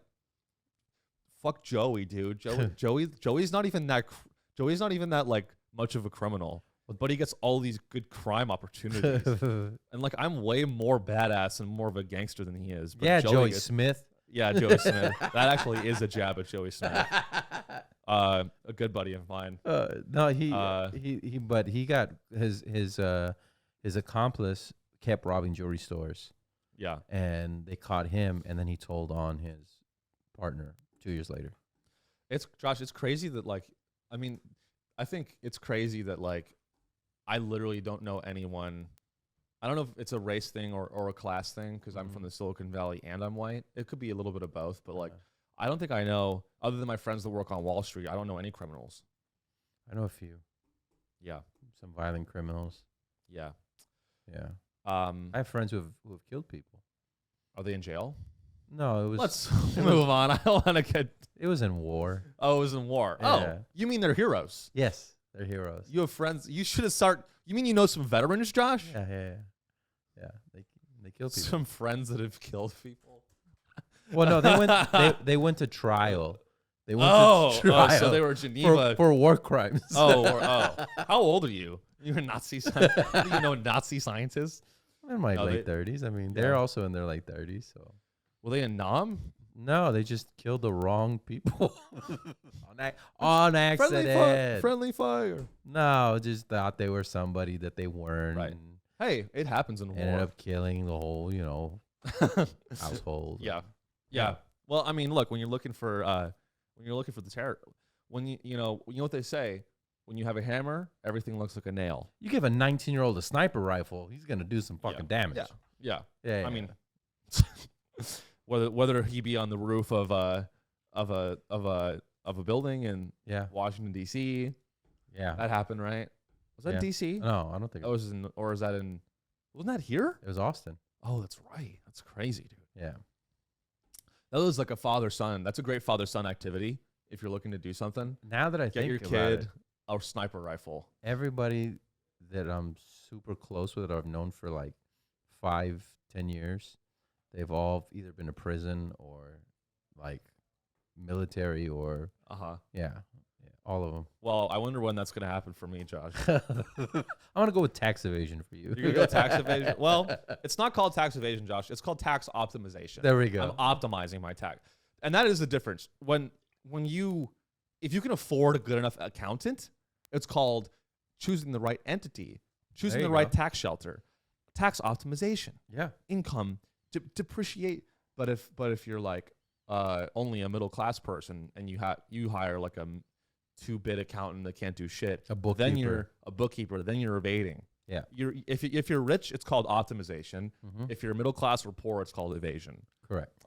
fuck Joey, dude. Joey's not even that like much of a criminal, but he gets all these good crime opportunities. And like, I'm way more badass and more of a gangster than he is. But yeah, Joey Smith. Yeah, Joey Smith. That actually is a jab at Joey Smith. A good buddy of mine. No, but he got his accomplice kept robbing jewelry stores. Yeah. And they caught him, and then he told on his partner 2 years later. It's crazy that, like, I think it's crazy that, like, I literally don't know anyone. I don't know if it's a race thing or a class thing, because I'm from the Silicon Valley and I'm white. It could be a little bit of both, but like, I don't think I know, other than my friends that work on Wall Street, I don't know any criminals. I know a few. Yeah. Some violent criminals. Yeah. Yeah. I have friends who have killed people. Are they in jail? No, it was. Let's move on. I don't want to get. It was in war. Oh, it was in war. Yeah. Oh, you mean they're heroes? Yes, they're heroes. You have friends. You should have started. You mean you know some veterans, Josh? Yeah. They kill people. Some friends that have killed people. Well, no, they went to trial. They went to trial. So they were Geneva for war crimes. How old are you? You're a Nazi scientist. You know, Nazi scientists. In my late 30s. I mean, they're also in their late 30s. So, were they in Nam? No, they just killed the wrong people on accident. Friendly fire. No, just thought they were somebody that they weren't. Right. Hey, it happens in war. Ended up killing the whole, household. Yeah. Well, I mean, look, when you're looking for the terror, you know what they say. When you have a hammer, everything looks like a nail. You give a 19-year-old a sniper rifle, he's gonna do some fucking damage. Yeah. I mean, whether he be on the roof of a building in Washington D.C. Yeah, that happened, right? Was that D.C.? No, I don't think. Wasn't that here? It was Austin. Oh, that's right. That's crazy, dude. Yeah, that was like a father-son. That's a great father-son activity if you're looking to do something. Now that I get think your about kid it, a sniper rifle. Everybody that I'm super close with, that I've known for like 5-10 years, they've all either been to prison or like military or Yeah, all of them. Well, I wonder when that's going to happen for me, Josh. I want to go with tax evasion for you. You're going to go tax evasion? Well, it's not called tax evasion, Josh. It's called tax optimization. There we go. I'm optimizing my tax. And that is the difference. If you can afford a good enough accountant, it's called choosing the right entity, choosing the right tax shelter, tax optimization. Yeah. Income, depreciate. But if you're like only a middle class person and you hire like a 2-bit accountant that can't do shit, then you're a bookkeeper, then you're evading. Yeah. If you're rich, it's called optimization. If you're middle class or poor, it's called evasion. Correct.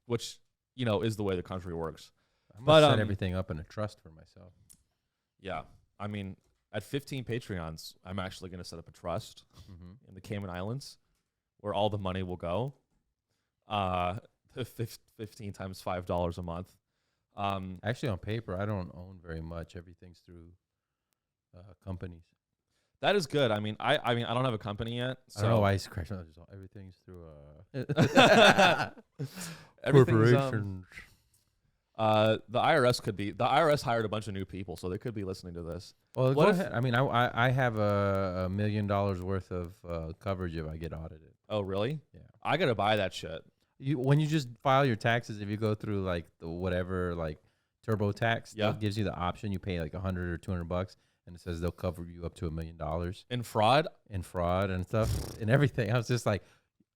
Which is the way the country works. I'm gonna set everything up in a trust for myself. Yeah, I mean, at 15 Patreons, I'm actually going to set up a trust in the Cayman Islands, where all the money will go. 15 times $5 a month. Actually, on paper, I don't own very much. Everything's through companies. That is good. I mean, I don't have a company yet. So. I don't know why he's crashing. Everything's through corporations. The IRS hired a bunch of new people, so they could be listening to this. Well, go ahead. I mean, I have $1 million worth of coverage if I get audited. Oh, really? Yeah. I got to buy that shit. When you just file your taxes, if you go through like the whatever, like TurboTax, it gives you the option. You pay like $100 or $200, and it says they'll cover you up to $1 million in fraud and stuff and everything. I was just like,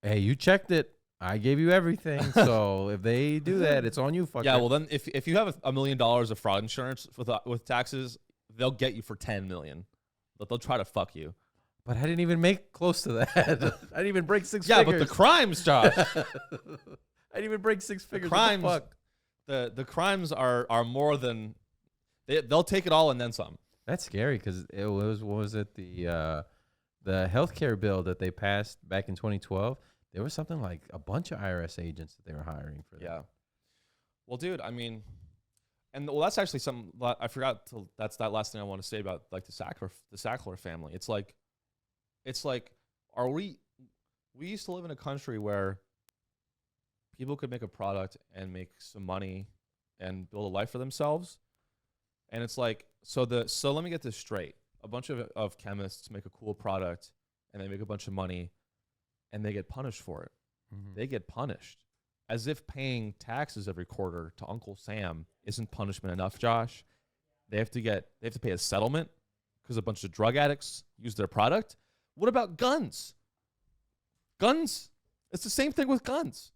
hey, you checked it. I gave you everything. So if they do that, it's on you. Fucker. Yeah. Well, then if you have $1 million of fraud insurance with taxes, they'll get you for $10 million. But they'll try to fuck you. But I didn't even make close to that. I didn't even break 6 figures. Yeah, but the crimes, Josh. I didn't even break 6 figures. Crimes, what the fuck? The crimes are more than they'll take it all and then some. That's scary because it was what was it the healthcare bill that they passed back in 2012? There was something like a bunch of IRS agents that they were hiring for that. Yeah. Well, dude, I mean, that's actually something I forgot. That's that last thing I want to say about like the Sackler family. It's like, we used to live in a country where people could make a product and make some money and build a life for themselves. And it's like, so let me get this straight. A bunch of chemists make a cool product and they make a bunch of money and they get punished for it. They get punished as if paying taxes every quarter to Uncle Sam isn't punishment enough, Josh. They have to pay a settlement because a bunch of drug addicts use their product. What about guns? Guns, it's the same thing with guns.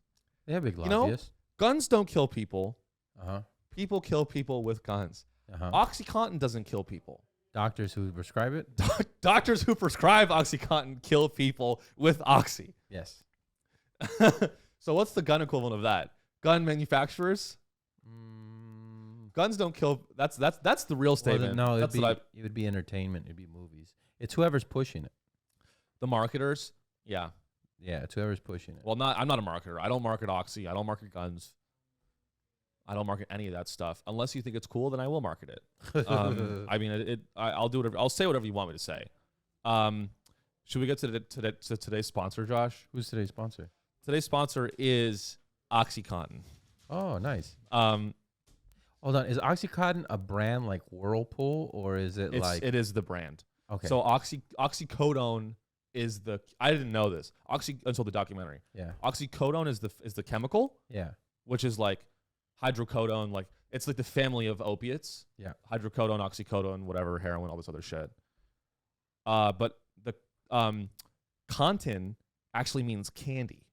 They have big lobbyists. Guns don't kill people. Uh-huh. People kill people with guns. Uh-huh. OxyContin doesn't kill people. Doctors who prescribe it? Doctors who prescribe OxyContin kill people with Oxy. Yes. So what's the gun equivalent of that? Gun manufacturers? Guns don't kill. That's the real statement. Well, no, it would be entertainment. It'd be movies. It's whoever's pushing it. The marketers? Yeah. Yeah, it's whoever's pushing it. Well, I'm not a marketer. I don't market Oxy. I don't market guns. I don't market any of that stuff. Unless you think it's cool, then I will market it. I mean, I'll do whatever. I'll say whatever you want me to say. Should we get to today's sponsor, Josh? Who's today's sponsor? Today's sponsor is OxyContin. Oh, nice. Hold on. Is OxyContin a brand like Whirlpool, or is it It is the brand. Okay. So oxycodone is the. I didn't know this. Until the documentary. Yeah. Oxycodone is the chemical. Yeah. Which is like hydrocodone, like it's like the family of opiates. Yeah. Hydrocodone, oxycodone, whatever, heroin, all this other shit. But the contin actually means candy.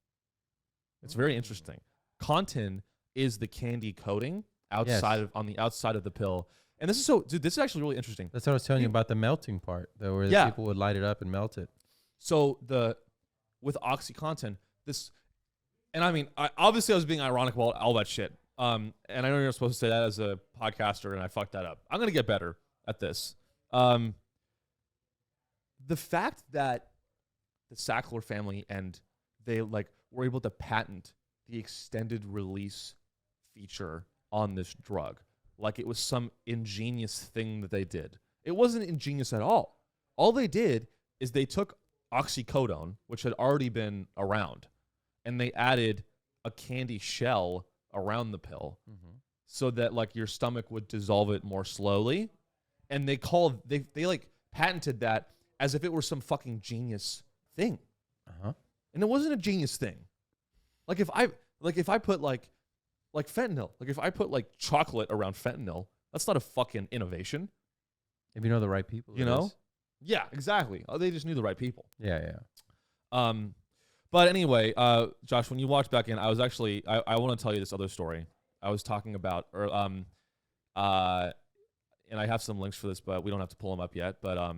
It's very interesting. Contin is the candy coating on the outside of the pill. And this is actually really interesting. That's what I was telling you about the melting part, where the people would light it up and melt it. So with OxyContin, and I mean, obviously I was being ironic about all that shit. And I know you're supposed to say that as a podcaster, and I fucked that up. I'm gonna get better at this. The fact that the Sackler family and they were able to patent the extended release feature on this drug, like it was some ingenious thing that they did. It wasn't ingenious at all. All they did is they took oxycodone, which had already been around, and they added a candy shell around the pill, so that like your stomach would dissolve it more slowly. And they like patented that as if it were some fucking genius thing. And it wasn't a genius thing. Like if I put like fentanyl, like if I put like chocolate around fentanyl, that's not a fucking innovation. If you know the right people, you know? Yeah, exactly. Oh, they just knew the right people. Yeah. But anyway, Josh, when you watched back in, I was actually I want to tell you this other story. I was talking about and I have some links for this, but we don't have to pull them up yet. But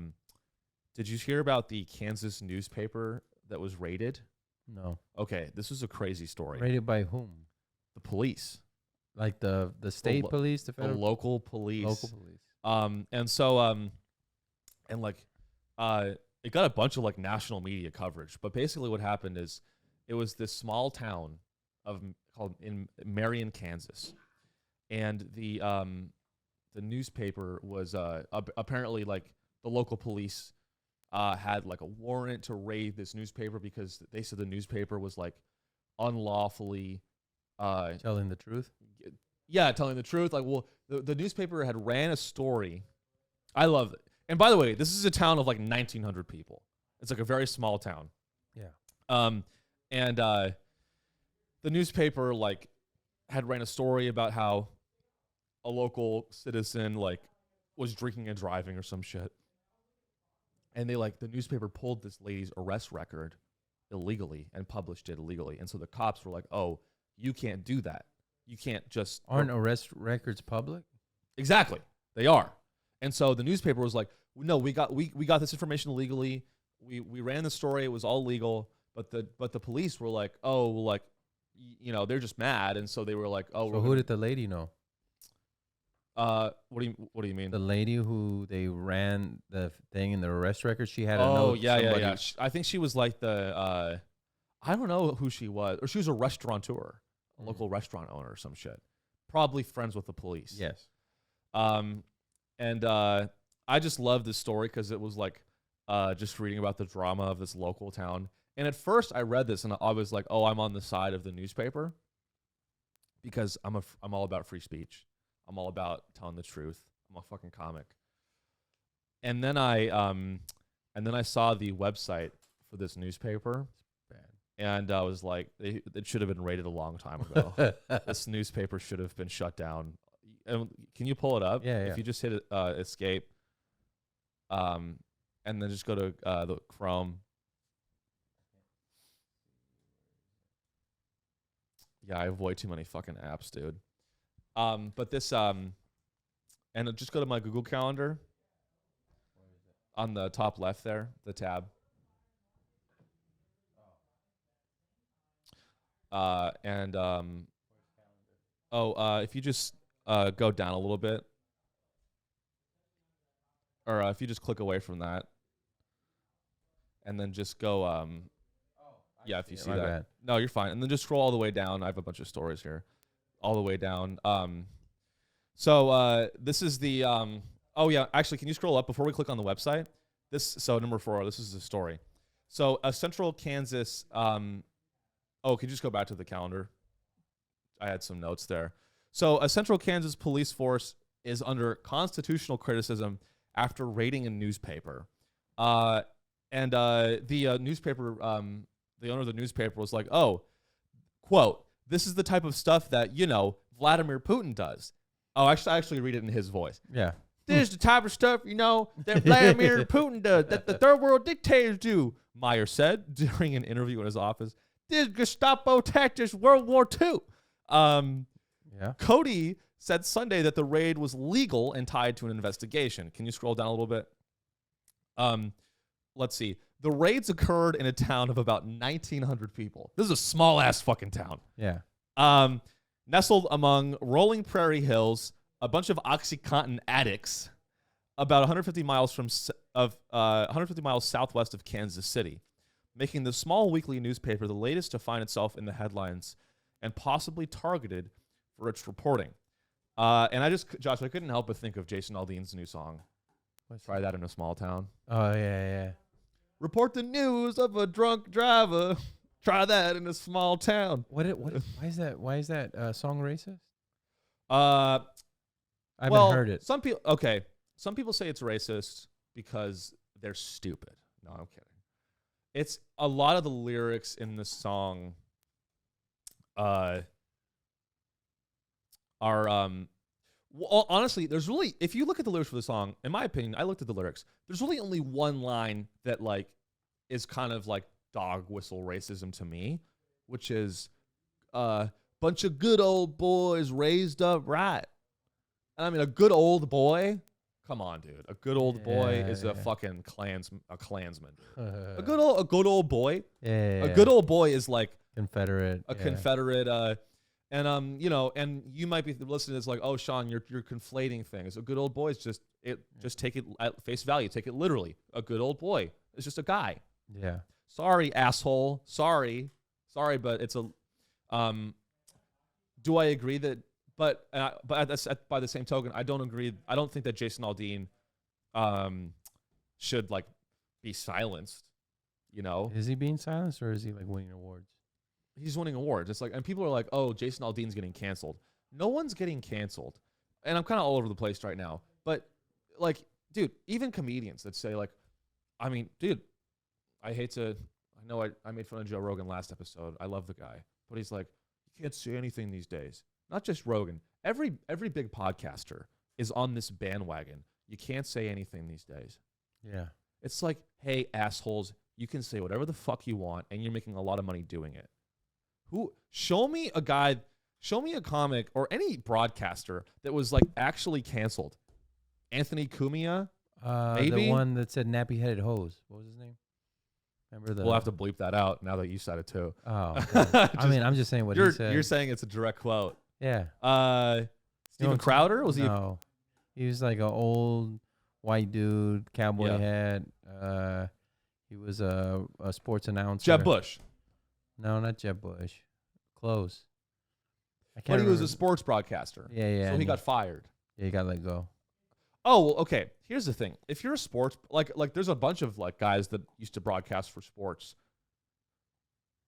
did you hear about the Kansas newspaper that was raided? No. Okay, this was a crazy story. Raided by whom? The police. Like the state police, the federal, the local police. Local police. And so and like it got a bunch of like national media coverage, but basically what happened is it was this small town called in Marion, Kansas, and the newspaper was apparently like the local police had like a warrant to raid this newspaper because they said the newspaper was like unlawfully telling the truth. Yeah, telling the truth. Like, well, the newspaper had ran a story. I love it. And by the way, this is a town of like 1,900 people. It's like a very small town. Yeah. And the newspaper like had ran a story about how a local citizen like was drinking and driving or some shit. And they like the newspaper pulled this lady's arrest record illegally and published it illegally. And so the cops were like, "Oh, you can't do that. You can't just..." Aren't arrest records public? Exactly. They are. And so the newspaper was like, "No, we got this information legally. We ran the story. It was all legal." But the police were like, "Oh, well, like, you know, they're just mad." And so they were like, "Oh." So who did the lady know? What do you mean? The lady who they ran the thing in the arrest record, she had a note. Oh, yeah. I think she was like I don't know who she was, or she was a restaurateur, a local restaurant owner or some shit. Probably friends with the police. Yes. And I just love this story because it was like just reading about the drama of this local town. And at first I read this and I was like, "Oh, I'm on the side of the newspaper because I'm all about free speech. I'm all about telling the truth. I'm a fucking comic." And then I saw the website for this newspaper. And I was like, it should have been raided a long time ago. This newspaper should have been shut down. And can you pull it up? Yeah. If you just hit escape, and then just go to the Chrome. Yeah, I have way too many fucking apps, dude. But this and just go to my Google Calendar. On the top left there, the tab. If you just go down a little bit, or if you just click away from that, and then just go, if you see that. Bad. No, you're fine. And then just scroll all the way down. I have a bunch of stories here, all the way down. So this is the, actually, can you scroll up before we click on the website? So number 4, this is the story. So a central Kansas, can you just go back to the calendar? I had some notes there. So a central Kansas police force is under constitutional criticism after raiding a newspaper. The newspaper, the owner of the newspaper was like, "Oh, quote, this is the type of stuff that, Vladimir Putin does." Oh, I actually read it in his voice. Yeah. "This is the type of stuff, that Vladimir Putin does, that the third world dictators do," Meyer said during an interview in his office. "This is Gestapo tactics World War II. Cody said Sunday that the raid was legal and tied to an investigation. Can you scroll down a little bit? Let's see. The raids occurred in a town of about 1,900 people. This is a small-ass fucking town. Yeah. Nestled among rolling prairie hills, a bunch of OxyContin addicts, about 150 miles southwest of Kansas City, making the small weekly newspaper the latest to find itself in the headlines and possibly targeted for its reporting. Josh, I couldn't help but think of Jason Aldean's new song. Try that in a small town. Oh, yeah. Report the news of a drunk driver. Try that in a small town. Why is that song racist? I haven't heard it. Some people say it's racist because they're stupid. No, I'm kidding. It's a lot of the lyrics in the song are well, honestly, there's really, if you look at the lyrics for the song, in my opinion, I looked at the lyrics, there's really only one line that like is kind of like dog whistle racism to me, which is bunch of good old boys raised up right. And I mean, a good old boy, come on, dude. A good old boy is a fucking Klansman. Dude. A good old boy. A good old boy is like Confederate. Confederate. And and you might be listening to this like, oh, Sean, you're conflating things. A good old boy is just take it at face value. Take it literally. A good old boy is just a guy. Yeah. Sorry, asshole. Sorry, but it's a. Do I agree that? But by the same token, I don't agree. I don't think that Jason Aldean should like be silenced. You know, is he being silenced or is he like winning awards? He's winning awards. It's like, and people are like, oh, Jason Aldean's getting canceled. No one's getting canceled. And I'm kind of all over the place right now. But like, dude, even comedians that say like, I mean, dude, I know I made fun of Joe Rogan last episode. I love the guy, but he's like, you can't say anything these days. Not just Rogan. Every big podcaster is on this bandwagon. You can't say anything these days. Yeah. It's like, hey, assholes, you can say whatever the fuck you want, and you're making a lot of money doing it. Show me a comic or any broadcaster that was like actually canceled. Anthony Cumia, maybe the one that said nappy headed hose. What was his name? Remember we'll have to bleep that out now that you said it too. Oh, I'm just saying what he said. You're saying it's a direct quote. Yeah. Steven Crowder was he? No, he was like an old white dude, cowboy hat. He was a sports announcer. Jeb Bush. No, not Jeb Bush. Close. But he was a sports broadcaster. Yeah. So he got fired. Yeah, he got let go. Oh, well, okay. Here's the thing. If you're a sports, like there's a bunch of like guys that used to broadcast for sports.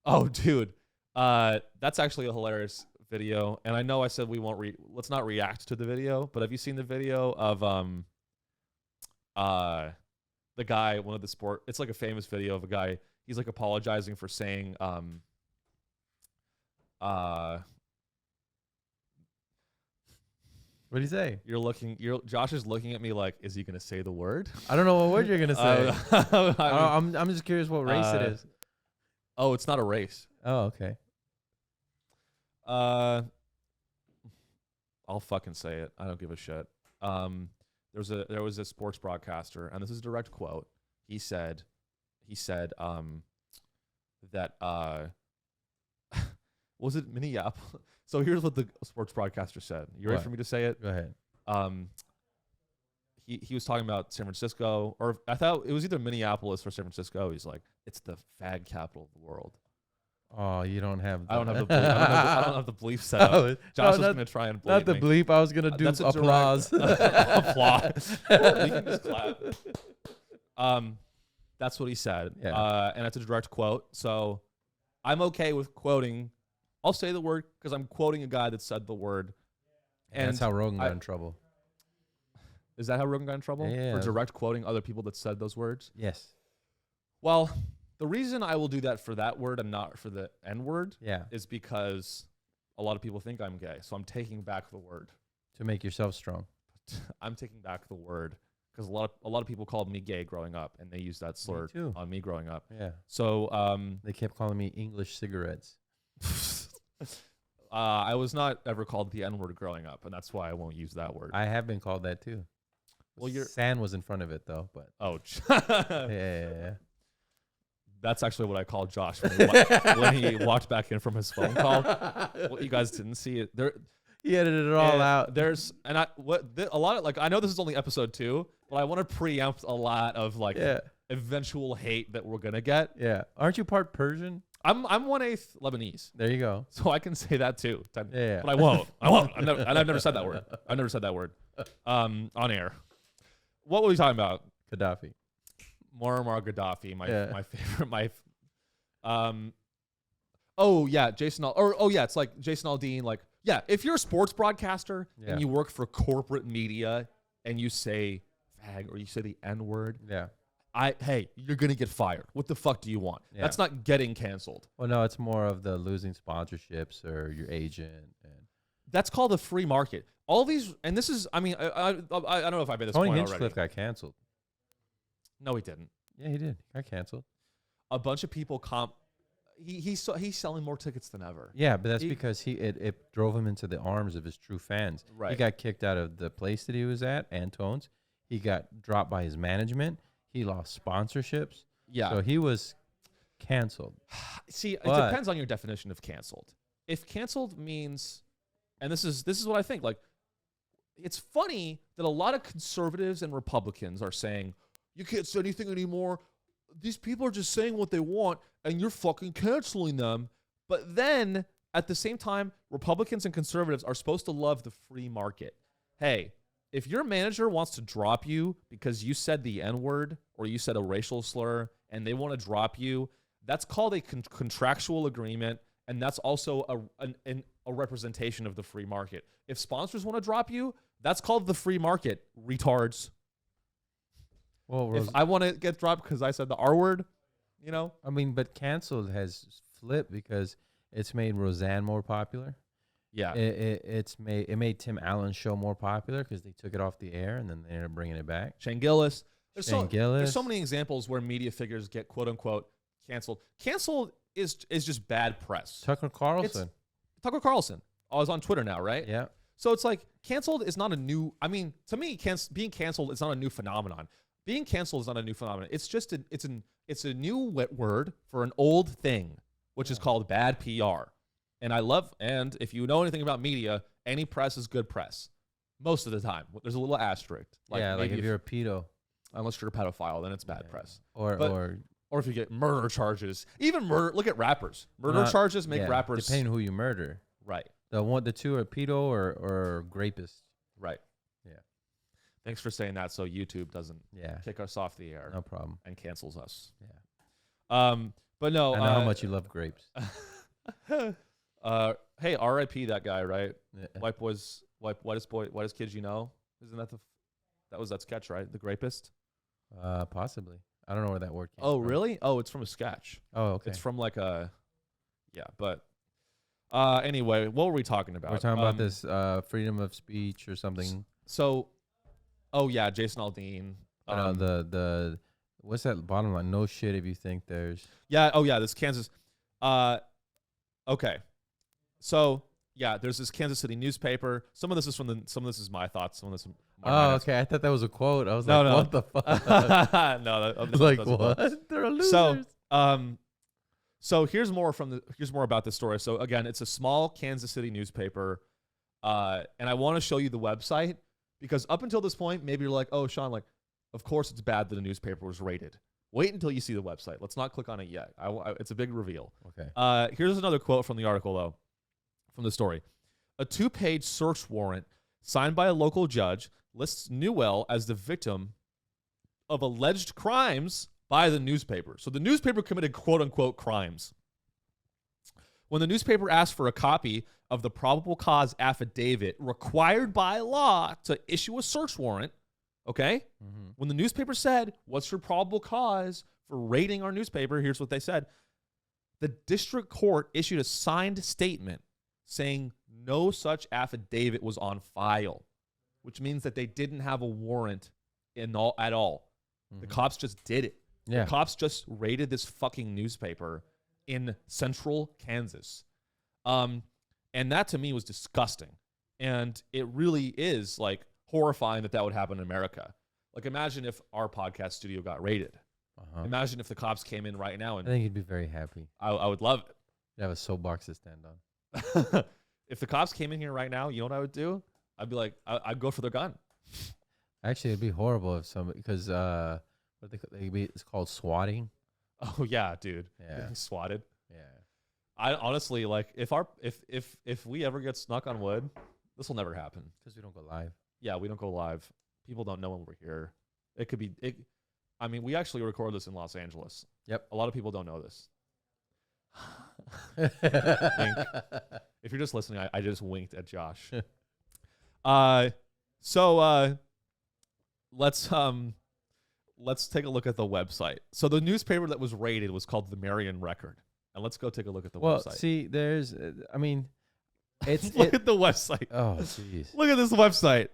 Oh, dude. That's actually a hilarious video. And I know I said we won't let's not react to the video, but have you seen the video of the guy, one of the it's like a famous video of a guy. He's like apologizing for saying what did he say? Josh is looking at me like, is he gonna say the word? I don't know what word you're gonna say. I'm just curious what race it is. Oh, it's not a race. Oh, okay. I'll fucking say it. I don't give a shit. There was a sports broadcaster, and this is a direct quote. He said that was it Minneapolis? So here's what the sports broadcaster said. You ready for me to say it? Go ahead. He was talking about San Francisco, or I thought it was either Minneapolis or San Francisco. He's like, it's the fag capital of the world. Oh, you don't have. I don't have the bleep. I don't have the bleep set up. Josh was gonna try and bleep not the me. bleep. I was gonna do applause. Applause. We can just clap. That's what he said. Yeah. And it's a direct quote. So I'm okay with quoting. I'll say the word because I'm quoting a guy that said the word. And that's how Rogan got in trouble. Is that how Rogan got in trouble? Yeah. For direct quoting other people that said those words? Yes. Well, the reason I will do that for that word and not for the N word is because a lot of people think I'm gay. So I'm taking back the word. To make yourself strong. I'm taking back the word because a lot of people called me gay growing up, and they used that slur on me growing up. Yeah. So they kept calling me English cigarettes. I was not ever called the N word growing up, and that's why I won't use that word. I have been called that too. Well, San was in front of it though, but yeah. That's actually what I called Josh when he walked back in from his phone call. Well, you guys didn't see it. He edited it all out. A lot of I know this is only episode 2, but I want to preempt a lot of eventual hate that we're gonna get. Yeah, aren't you part Persian? I'm 1/8 Lebanese. There you go. So I can say that too. Yeah. But I won't. I've never said that word. I've never said that word on air. What were we talking about? Gaddafi. Muammar Gaddafi, my favorite. Oh yeah, it's like Jason Aldean, like Yeah, if you're a sports broadcaster Yeah. and you work for corporate media and you say fag or you say the N-word, Yeah. hey, you're gonna get fired. What the fuck do you want? Yeah. That's not getting canceled. Well, no, it's more of the losing sponsorships or your agent. And That's called a free market. All these, and this is, I mean, I don't know if I made this Tony point Hinchcliffe already. got canceled. No, he didn't. Yeah, he did. Got canceled. A bunch of people he's selling more tickets than ever. Yeah, but that's because it drove him into the arms of his true fans. Right. He got kicked out of the place that he was at, Antone's. He got dropped by his management. He lost sponsorships. Yeah. So he was canceled. See, it But- depends on your definition of canceled. If canceled means, and this is what I think, like, it's funny that a lot of conservatives and Republicans are saying, you can't say anything anymore. These people are just saying what they want, and you're fucking canceling them. But then, at the same time, Republicans and conservatives are supposed to love the free market. Hey, if your manager wants to drop you because you said the N-word or you said a racial slur and they want to drop you, that's called a contractual agreement, and that's also a representation of the free market. If sponsors want to drop you, that's called the free market, retards. Well, If I want to get dropped because I said the R word, I mean, but canceled has flipped because it's made Roseanne more popular. yeah. It made Tim Allen's show more popular because they took it off the air and then they ended up bringing it back. Shane Gillis. There's Shane so Gillis. many examples where media figures get quote unquote canceled. Canceled is just bad press. Tucker Carlson. Tucker Carlson. Oh, is on Twitter now, right? Yeah. So it's like canceled is not a new. I mean, to me, being canceled is not a new phenomenon. Being canceled is not a new phenomenon. It's just it's a new word for an old thing, which is called bad PR. And if you know anything about media, any press is good press. Most of the time, there's a little asterisk. Like if you're a pedo, unless you're a pedophile, then it's bad press. Or if you get murder charges, even murder. Look at rappers. Murder charges make rappers depending who you murder. Right. The two are pedo or rapist. Right. Yeah. Thanks for saying that, so YouTube doesn't kick us off the air. No problem. And cancels us. Yeah. But no. I know how much you love grapes. Hey, R.I.P. that guy, right? Yeah. Whitest kids you know. Isn't that that sketch, right? The Grapist. Possibly. I don't know where that word came Oh, from. really? Oh, it's from a sketch. Oh, okay. It's from like a, yeah. But anyway, what were we talking about? We're talking about this freedom of speech or something. So, oh yeah, Jason Aldean. The what's that bottom line? No shit if you think there's. Yeah. Oh yeah, this Kansas. Okay. So yeah, there's this Kansas City newspaper. Some of this is my thoughts. Some of this. Oh, okay. I thought that was a quote. I was No, like, no. what the fuck? No, I was like, what? They're losers. So here's more about this story. So again, it's a small Kansas City newspaper, and I want to show you the website because up until this point, maybe you're like, oh, Sean, like, of course it's bad that the newspaper was raided. Wait until you see the website. Let's not click on it yet. It's a big reveal. Okay. Here's another quote from the article, though, from the story. A 2-page search warrant signed by a local judge lists Newell as the victim of alleged crimes by the newspaper. So the newspaper committed quote-unquote crimes. When the newspaper asked for a copy of the probable cause affidavit required by law to issue a search warrant, okay? Mm-hmm. When the newspaper said, what's your probable cause for raiding our newspaper? Here's what they said. The district court issued a signed statement saying no such affidavit was on file, which means that they didn't have a warrant at all. Mm-hmm. The cops just did it. Yeah. The cops just raided this fucking newspaper in central Kansas. And that to me was disgusting. And it really is like horrifying that would happen in America. Like imagine if our podcast studio got raided. Uh-huh. Imagine if the cops came in right now. And I think you'd be very happy. I would love it. You have a soapbox to stand on. If the cops came in here right now, you know what I would do? I'd be like, I'd go for their gun. Actually, it'd be horrible if somebody, because it's called swatting. Oh yeah, dude. Yeah. Getting swatted. Yeah. I honestly like if we ever get snuck on wood, this will never happen. Because we don't go live. Yeah, we don't go live. People don't know when we're here. It could be. I mean, we actually record this in Los Angeles. Yep. A lot of people don't know this. Wink. If you're just listening, I just winked at Josh. So let's take a look at the website. So the newspaper that was raided was called the Marion Record. And let's go take a look at the website. Well, see, there's, I mean, it's look at the website. Oh, jeez. Look at this website.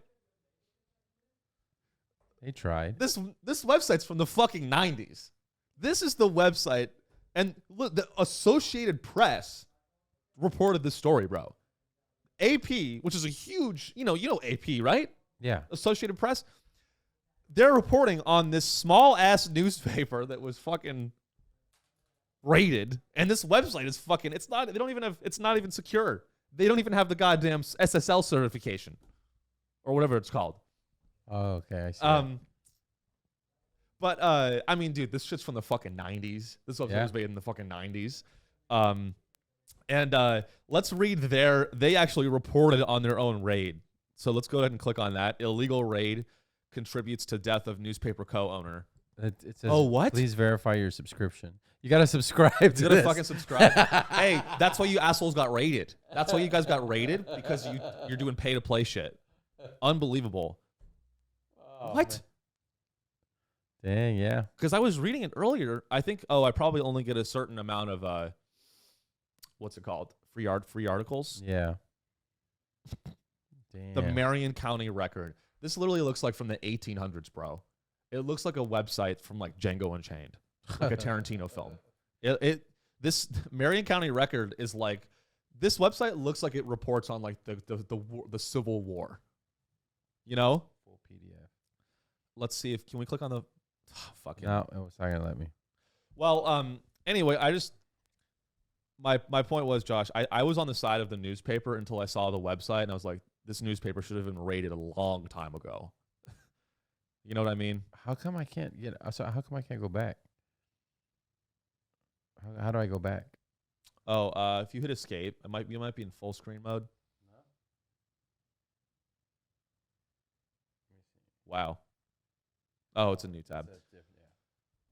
They tried. This website's from the fucking 90s. This is the website, and look, the Associated Press reported this story, bro. AP, which is a huge, you know AP, right? Yeah. Associated Press. They're reporting on this small ass newspaper that was fucking raided, and this website is fucking. It's not. They don't even have. It's not even secure. They don't even have the goddamn SSL certification, or whatever it's called. Oh, okay. I see. But I mean, dude, this shit's from the fucking 90s. This website was made in the fucking 90s. And let's read they actually reported on their own raid. So let's go ahead and click on that. Illegal raid contributes to death of newspaper co-owner. It says, oh, what? Please verify your subscription. You got to subscribe to this. You got to fucking subscribe. Hey, that's why you assholes got raided. That's why you guys got raided, because you're doing pay-to-play shit. Unbelievable. Oh, what? Man. Dang, yeah. Because I was reading it earlier. I think, I probably only get a certain amount of, what's it called? Free articles? Yeah. Damn. The Marion County Record. This literally looks like from the 1800s, bro. It looks like a website from like Django Unchained, like a Tarantino film. This Marion County Record is like, this website looks like it reports on like the Civil War. You know? Full PDF. Let's see can we click on the fucking. No, it was not gonna let me. Well, anyway, my point was, Josh, I was on the side of the newspaper until I saw the website, and I was like, this newspaper should have been raided a long time ago. You know what I mean? How come I can't go back? How do I go back? Oh, if you hit escape, you might be in full screen mode. No. Wow. Oh, it's a new tab.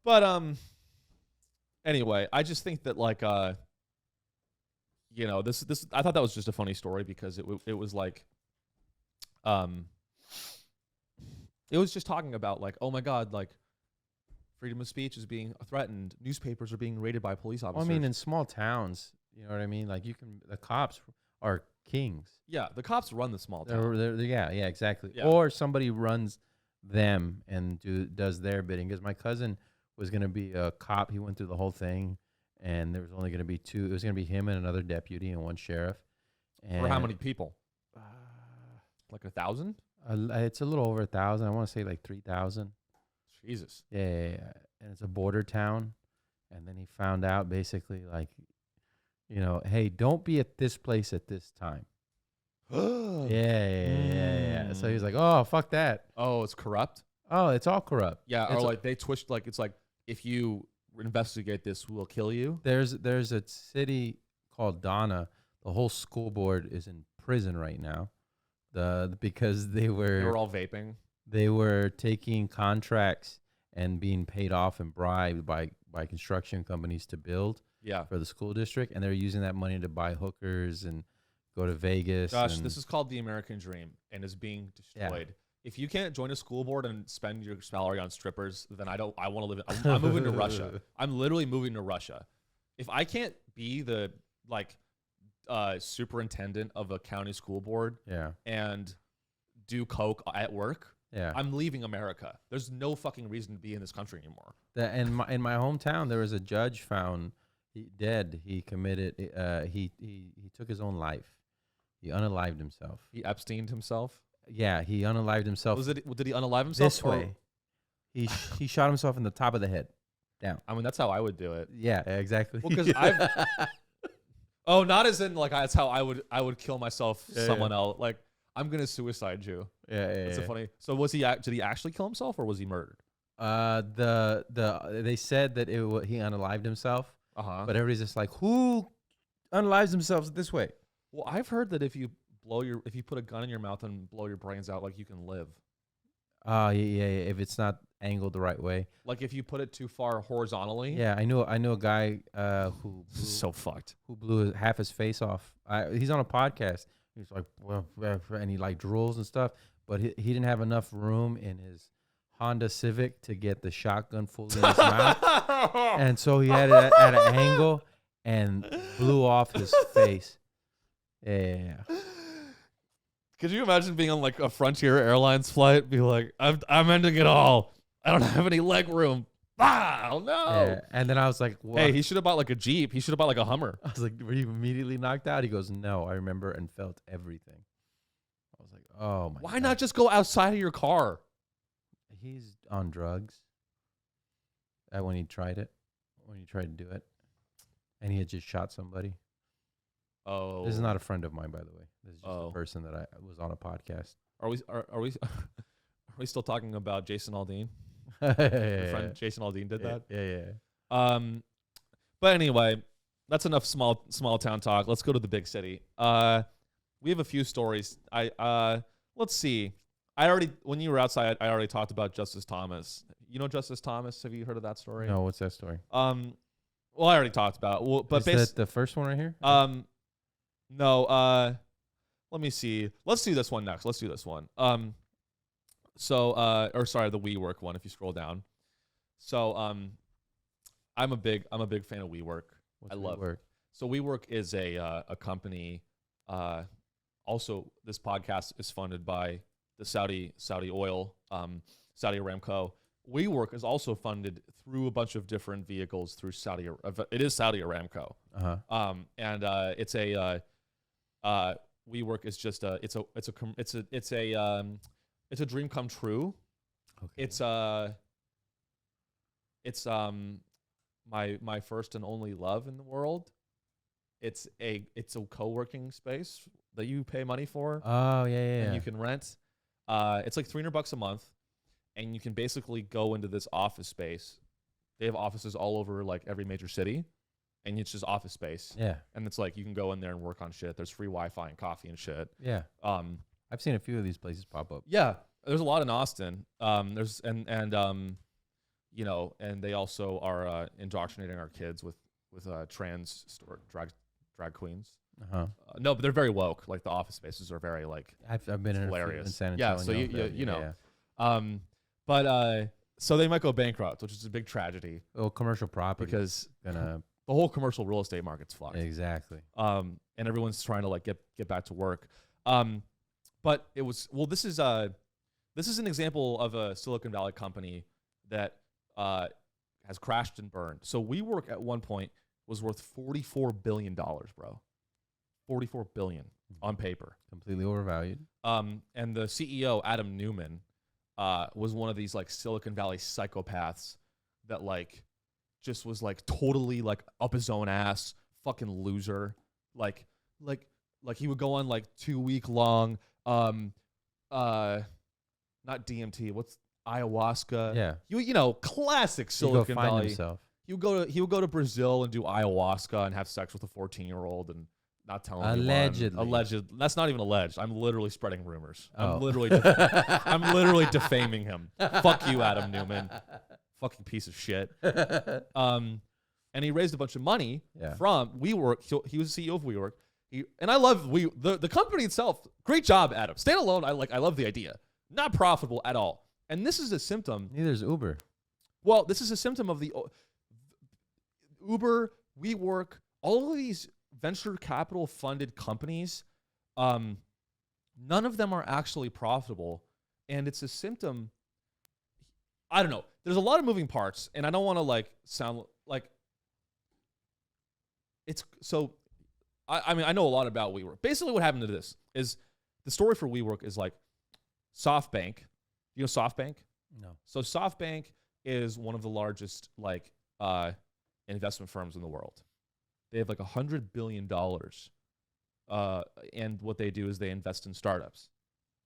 But anyway, I just think that like this I thought that was just a funny story because it was like it was just talking about like, oh my God, like freedom of speech is being threatened. Newspapers are being raided by police officers. Well, I mean, in small towns, you know what I mean? Like the cops are kings. Yeah, the cops run the small town. Yeah, exactly. Yeah. Or somebody runs them and does their bidding. Because my cousin was going to be a cop. He went through the whole thing, and there was only going to be two. It was going to be him and another deputy and one sheriff. And for how many people? Like 1,000? It's a little over 1,000. I want to say like 3,000. Jesus. Yeah. And it's a border town. And then he found out basically like, hey, don't be at this place at this time. Yeah. So he was like, oh, fuck that. Oh, it's corrupt? Oh, it's all corrupt. Yeah, or like they twitched, like it's like, if you investigate this, we'll kill you. There's a city called Donna. The whole school board is in prison right now. Because they were all vaping. They were taking contracts and being paid off and bribed by construction companies to build for the school district, and they're using that money to buy hookers and go to Vegas. Gosh, this is called the American dream and is being destroyed. Yeah. If you can't join a school board and spend your salary on strippers, then I want to live in. I'm moving to Russia. I'm literally moving to Russia. If I can't be the superintendent of a county school board and do coke at work, I'm leaving America. There's no fucking reason to be in this country anymore. In my hometown, there was a judge found dead. He committed. He took his own life. He unalived himself. He Epsteined himself. Yeah, he unalived himself. Did he unalive himself this way? He shot himself in the top of the head. Down. I mean, that's how I would do it. Yeah, exactly. Well, because I've. Oh, not as in like that's how I would kill myself. Someone else. Like I'm gonna suicide you. Yeah. It's a funny. So did he actually kill himself or was he murdered? They said that he unalived himself. But everybody's just like, who unalives themselves this way? Well, I've heard that if you put a gun in your mouth and blow your brains out, like you can live. Oh yeah. If it's not angled the right way. Like if you put it too far horizontally. Yeah, I know a guy who This is so fucked. Who blew half his face off. He's on a podcast. He's like, and he like drools and stuff, but he didn't have enough room in his Honda Civic to get the shotgun fully in his mouth, and so he had it at an angle and blew off his face. Yeah. Could you imagine being on like a Frontier Airlines flight? Be like, I'm ending it all. I don't have any leg room. Oh no! Yeah. And then I was like, what? Hey, he should have bought like a Jeep. He should have bought like a Hummer. I was like, were you immediately knocked out? He goes, no, I remember and felt everything. I was like, oh my. Why not just go outside of your car? He's on drugs. When he tried to do it, and he had just shot somebody. Oh, this is not a friend of mine, by the way. This is just a person that I was on a podcast. Are we still talking about Jason Aldean? Yeah, Your friend Jason Aldean did that. Yeah. But anyway, that's enough small town talk. Let's go to the big city. We have a few stories. Let's see. When you were outside, I already talked about Justice Thomas. You know Justice Thomas? Have you heard of that story? No, what's that story? Well, I already talked about it. Well, but is that the first one right here? No. Let me see. Let's do this one next. Let's do this one. The WeWork one. If you scroll down. So, I'm a big fan of WeWork. I love WeWork? So WeWork is a company. Also, this podcast is funded by the Saudi oil, Saudi Aramco. WeWork is also funded through a bunch of different vehicles through Saudi. It is Saudi Aramco. It's a WeWork is just it's a dream come true. Okay. It's my first and only love in the world. It's a co-working space that you pay money for. Oh yeah. And you can rent. It's like $300 a month, and you can basically go into this office space. They have offices all over like every major city, and it's just office space. Yeah. And it's like you can go in there and work on shit. There's free Wi-Fi and coffee and shit. Yeah. I've seen a few of these places pop up. Yeah. There's a lot in Austin. And they also are indoctrinating our kids with trans drag queens. No, but they're very woke. Like the office spaces are very like I've been hilarious. In San Antonio. Yeah, so you know. So they might go bankrupt, which is a big tragedy. Well, commercial property because the whole commercial real estate market's fucked. Exactly. And everyone's trying to like get back to work. But it was this is an example of a Silicon Valley company that has crashed and burned. So WeWork at one point was worth $44 billion, bro. $44 billion on paper. Completely overvalued. And the CEO, Adam Neumann, was one of these like Silicon Valley psychopaths that like just was like totally like up his own ass, fucking loser. Like he would go on like 2-week long not DMT, what's ayahuasca? Yeah. You know, classic Silicon Valley. Himself. He would go to Brazil and do ayahuasca and have sex with a 14-year-old and not tell anyone. Alleged. That's not even alleged. I'm literally spreading rumors. I'm literally defaming him. Fuck you, Adam Neumann. Fucking piece of shit. And he raised a bunch of money from WeWork. So he was the CEO of WeWork. And I love the company itself. Great job, Adam. Standalone, I love the idea. Not profitable at all. And this is a symptom. Neither is Uber. Well, this is a symptom of the Uber, WeWork, all of these venture capital funded companies. None of them are actually profitable. And it's a symptom. I don't know. There's a lot of moving parts. And I don't want to like sound like it's so. I mean, I know a lot about WeWork. Basically, what happened to this is the story for WeWork is like SoftBank. You know SoftBank? No. So SoftBank is one of the largest like investment firms in the world. They have like $100 billion. And what they do is they invest in startups.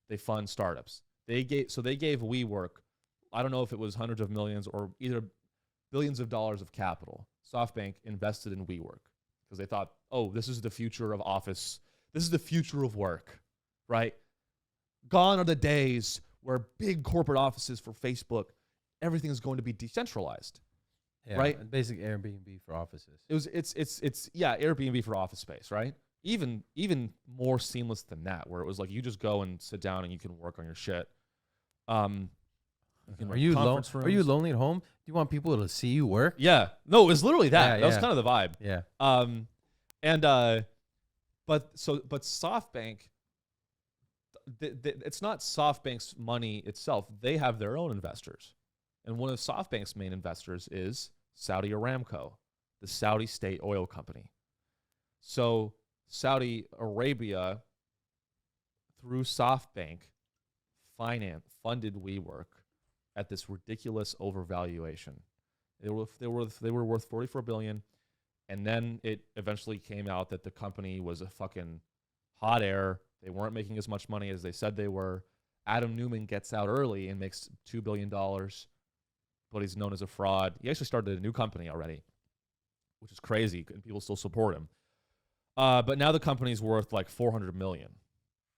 They fund startups. They gave WeWork, I don't know if it was hundreds of millions or either billions of dollars of capital. SoftBank invested in WeWork because they thought, oh, this is the future of office. This is the future of work, right? Gone are the days where big corporate offices for Facebook everything's going to be decentralized. Yeah, right? Basic Airbnb for offices. It's Airbnb for office space, right? Even more seamless than that, where it was like you just go and sit down and you can work on your shit. Are you lonely at home? Do you want people to see you work? Yeah. No, it was literally that. That was kind of the vibe. Yeah. But SoftBank, it's not SoftBank's money itself. They have their own investors. And one of SoftBank's main investors is Saudi Aramco, the Saudi state oil company. So Saudi Arabia, through SoftBank, funded WeWork at this ridiculous overvaluation. They were worth $44 billion, and then it eventually came out that the company was a fucking hot air. They weren't making as much money as they said they were. Adam Neumann gets out early and makes $2 billion, but he's known as a fraud. He actually started a new company already, which is crazy, and people still support him. But now the company's worth like $400 million.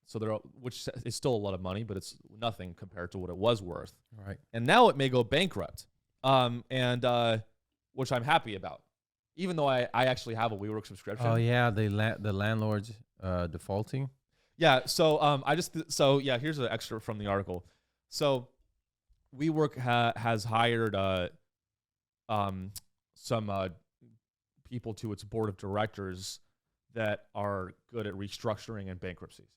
So which is still a lot of money, but it's nothing compared to what it was worth. Right. And now it may go bankrupt, which I'm happy about, even though I actually have a WeWork subscription. Oh yeah, the landlord's defaulting. Yeah. So here's an extra from the article. So WeWork has hired some people to its board of directors that are good at restructuring and bankruptcies.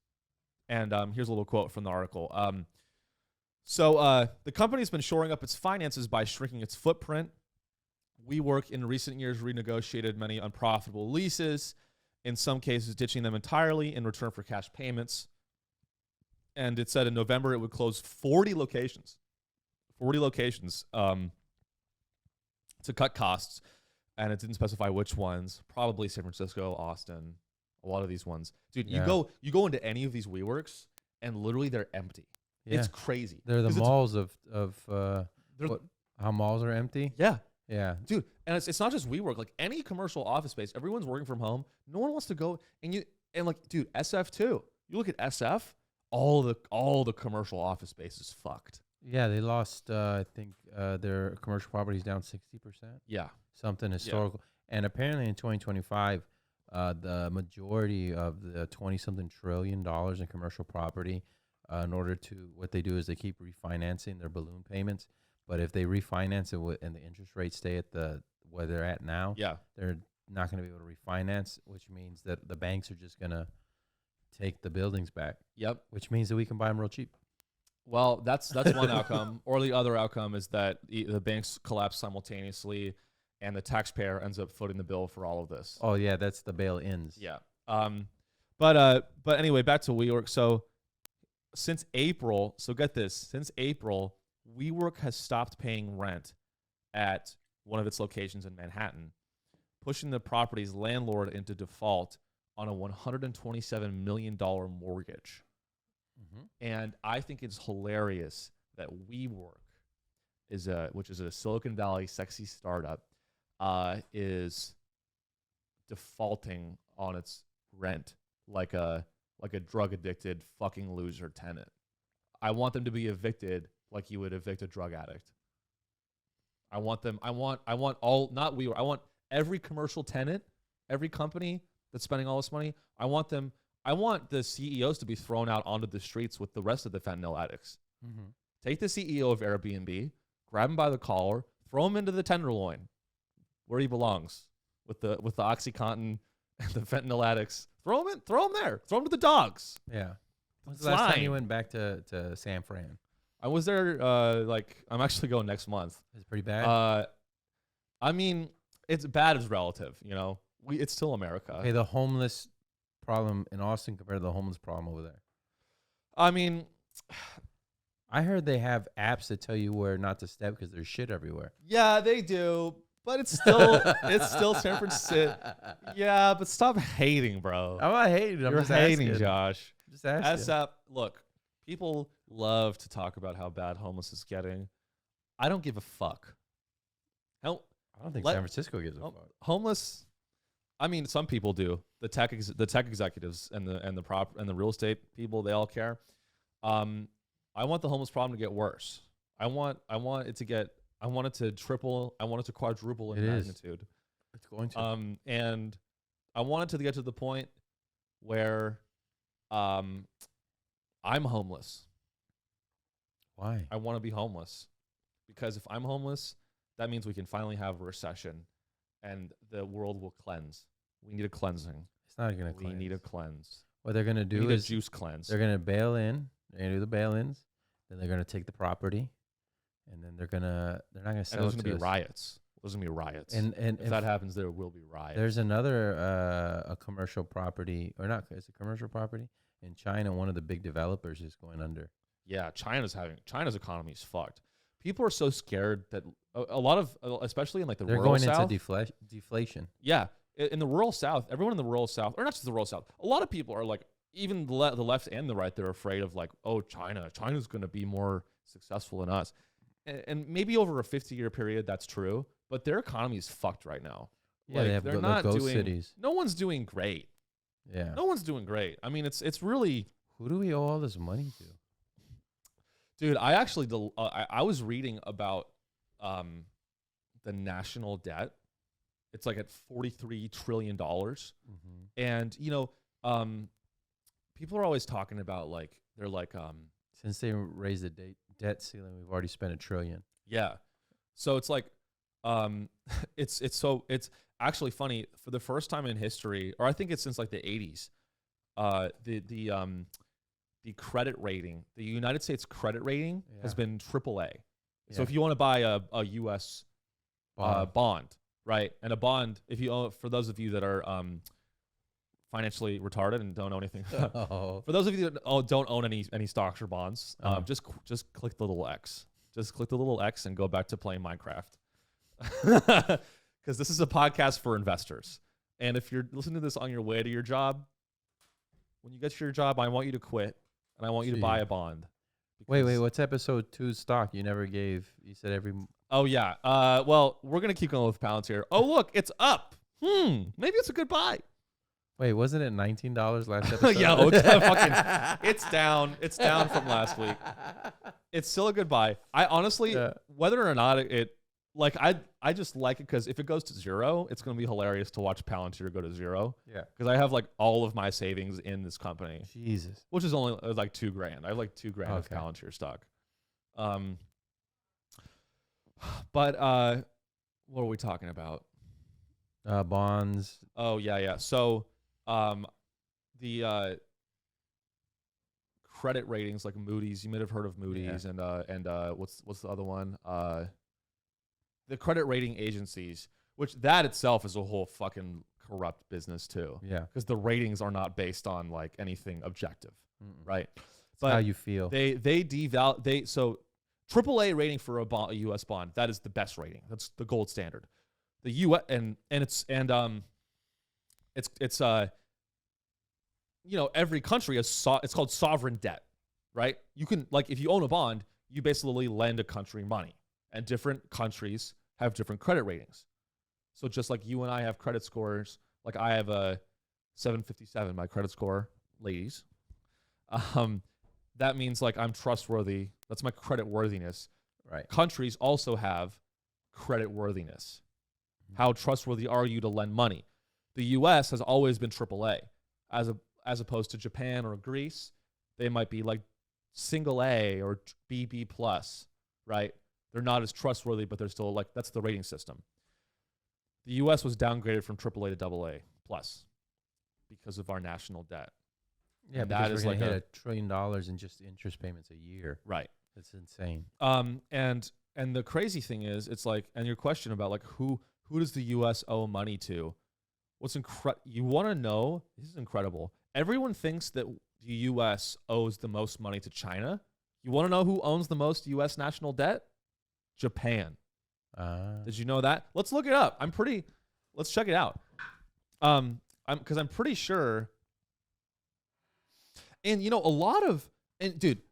And here's a little quote from the article. The company's been shoring up its finances by shrinking its footprint. WeWork in recent years renegotiated many unprofitable leases, in some cases ditching them entirely in return for cash payments. And it said in November it would close 40 locations to cut costs. And it didn't specify which ones. Probably San Francisco, Austin, a lot of these ones. Dude, Yeah. you go into any of these WeWorks and literally they're empty. Yeah. It's crazy. They're the malls of how malls are empty. Yeah. Yeah. Dude, and it's not just WeWork, like any commercial office space, everyone's working from home. No one wants to go dude, SF too. You look at SF, all the commercial office space is fucked. Yeah, they lost I think their commercial properties down 60%. Yeah. Something historical. Yeah. And apparently in 2025, the majority of the 20-something trillion in commercial property, what they do is they keep refinancing their balloon payments. But if they refinance it and the interest rates stay at where they're at now, they're not going to be able to refinance, which means that the banks are just going to take the buildings back. Yep. Which means that we can buy them real cheap. Well, that's one outcome. Or the other outcome is that the banks collapse simultaneously and the taxpayer ends up footing the bill for all of this. Oh yeah, that's the bail-ins. Yeah. But anyway, back to WeWork. So since April, WeWork has stopped paying rent at one of its locations in Manhattan, pushing the property's landlord into default on a $127 million mortgage. Mm-hmm. And I think it's hilarious that WeWork which is a Silicon Valley sexy startup, is defaulting on its rent like a drug addicted fucking loser tenant. I want them to be evicted like you would evict a drug addict. I want every commercial tenant, every company that's spending all this money, I want the CEOs to be thrown out onto the streets with the rest of the fentanyl addicts. Mm-hmm. Take the CEO of Airbnb, grab him by the collar, throw him into the Tenderloin, where he belongs, with the OxyContin and the fentanyl addicts. Throw him there. Throw him to the dogs. Yeah. When's the last time you went back to San Fran? I was there. I'm actually going next month. It's pretty bad. I mean, it's bad as relative. It's still America. Okay, the homeless problem in Austin compared to the homeless problem over there. I mean, I heard they have apps that tell you where not to step because there's shit everywhere. Yeah, they do, but it's still San Francisco. Yeah, but stop hating, bro. I'm not hating. You're hating, asking. Josh. Just asking. Look, people love to talk about how bad homeless is getting. I don't give a fuck. I don't think San Francisco gives a fuck. Homeless. I mean, some people do. The tech executives and the real estate people, they all care. I want the homeless problem to get worse. I want it to get. I want it to triple. I want it to quadruple in magnitude. It's going to. And I want it to get to the point where, I'm homeless. Why? I want to be homeless, because if I'm homeless, that means we can finally have a recession, and the world will cleanse. We need a cleansing. It's not going to cleanse. We need a cleanse. What they're going to do is a juice cleanse. They're going to bail in. They're going to do the bail-ins. Then they're going to take the property, and then they're not going to sell it to us. There's going to be riots. There's going to be riots. And if that happens, there will be riots. There's another a commercial property, or not? It's a commercial property in China. One of the big developers is going under. Yeah, China's economy is fucked. People are so scared that a lot of, especially in like the rural South, they're going into deflation. Yeah, in the rural South, everyone in the rural South, or not just the rural South, a lot of people are like, even the left and the right, they're afraid of like, oh, China's going to be more successful than us. And maybe over a 50-year period, that's true, but their economy is fucked right now. Yeah, like, they're not doing. Cities. No one's doing great. Yeah, no one's doing great. I mean, it's really. Who do we owe all this money to? Dude, I actually I was reading about the national debt. It's like at $43 trillion, and people are always talking about like they're like since they raised the debt ceiling, we've already spent $1 trillion. Yeah, so it's like it's actually funny, for the first time in history, or I think it's since like the 80s, the credit rating, the United States credit rating has been AAA. So if you want to buy a U.S. bond, right, and a bond, if you own, for those of you that are financially retarded and don't know anything, for those of you that don't own any stocks or bonds, just click the little X. Just click the little X and go back to playing Minecraft. Because this is a podcast for investors. And if you're listening to this on your way to your job, when you get to your job, I want you to quit. And I want you to buy a bond. Wait, what's episode 2 stock? You never gave. You said every. Oh, yeah. Well, we're going to keep going with Palantir. Oh, look, it's up. Maybe it's a good buy. Wait, wasn't it $19 last episode? Yeah, it's down. It's down from last week. It's still a good buy. I honestly, whether or not like, I just like it because if it goes to zero, it's going to be hilarious to watch Palantir go to zero. Yeah. Because I have like all of my savings in this company. Jesus. Which is only like $2,000. I have like $2,000 of Palantir stock. But what are we talking about? Bonds. Oh, yeah. So the credit ratings like Moody's, you might have heard of Moody's, and what's the other one? The credit rating agencies, which that itself is a whole fucking corrupt business too. Yeah. Because the ratings are not based on like anything objective, right? But how you feel. So AAA rating for a U.S. bond, that is the best rating. That's the gold standard. The U.S. and it's every country has it's called sovereign debt, right? You can, like, if you own a bond, you basically lend a country money. And different countries have different credit ratings. So just like you and I have credit scores, like I have a 757, my credit score, ladies. That means like I'm trustworthy. That's my credit worthiness. Right. Countries also have credit worthiness. How trustworthy are you to lend money? The U.S. has always been AAA, as opposed to Japan or Greece. They might be like single A or BB plus, right? They're not as trustworthy, but they're still like, that's the rating system. The U.S. was downgraded from AAA to AA plus because of our national debt. Yeah, and because we're going to hit $1 trillion in just interest payments a year. Right. That's insane. And the crazy thing is, it's like, and your question about like who does the U.S. owe money to? What's you want to know? This is incredible. Everyone thinks that the U.S. owes the most money to China. You want to know who owns the most U.S. national debt? Japan. Did you know that? Let's look it up. Let's check it out. Because I'm pretty sure. And dude,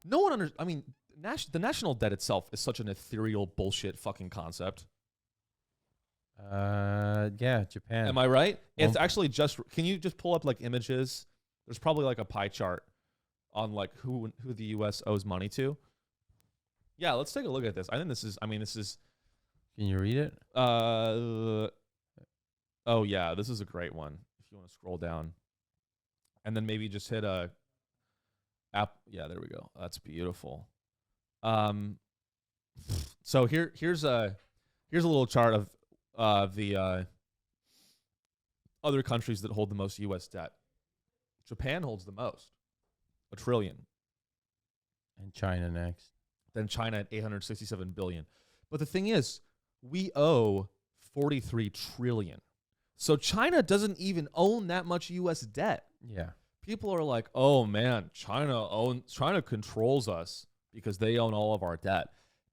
no one the national debt itself is such an ethereal bullshit fucking concept. Yeah, Japan. Am I right? It's actually can you just pull up like images? There's probably like a pie chart on like who the U.S. owes money to. Yeah, let's take a look at this. I think this is. Can you read it? Oh yeah, this is a great one. If you want to scroll down, and then maybe just hit a app. Yeah, there we go. That's beautiful. So here's a little chart of the other countries that hold the most U.S. debt. Japan holds the most, $1 trillion. And China next. Then China at $867 billion. But the thing is, we owe $43 trillion. So China doesn't even own that much U.S. debt. Yeah. People are like, oh man, China controls us because they own all of our debt.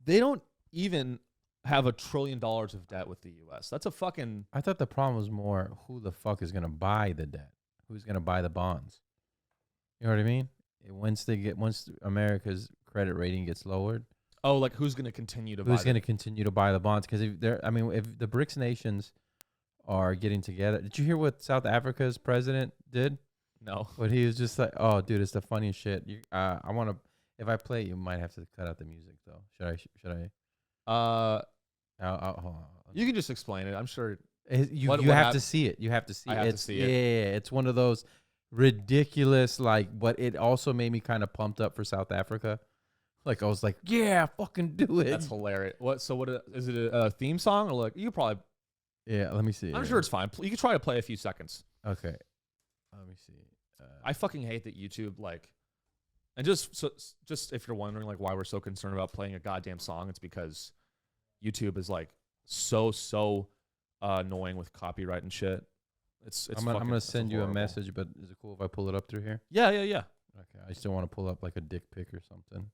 They don't even have $1 trillion of debt with the U.S. That's a fucking... I thought the problem was more who the fuck is going to buy the debt? Who's going to buy the bonds? You know what I mean? Once America's credit rating gets lowered. Oh, like who's going to continue to buy Who's going to continue to buy the bonds? Because if the BRICS nations are getting together. Did you hear what South Africa's president did? No. But he was just like, oh, dude, it's the funniest shit. I want to... If I play it, you might have to cut out the music, though. Should I? Hold on. You can just explain it. I'm sure. You have to see it. You have to see it. I have to see it. Yeah, it's one of those ridiculous, but it also made me kind of pumped up for South Africa. Like, I was like, yeah, fucking do it. That's hilarious. Is it a theme song? Or like, you probably... Yeah, let me see. I'm sure it's fine. You can try to play a few seconds. Okay. Let me see. I fucking hate that YouTube, and just if you're wondering why we're so concerned about playing a goddamn song, it's because YouTube is so annoying with copyright and shit. I'm gonna send you a message, but is it cool if I pull it up through here? Yeah. Okay, I still want to pull up like a dick pic or something.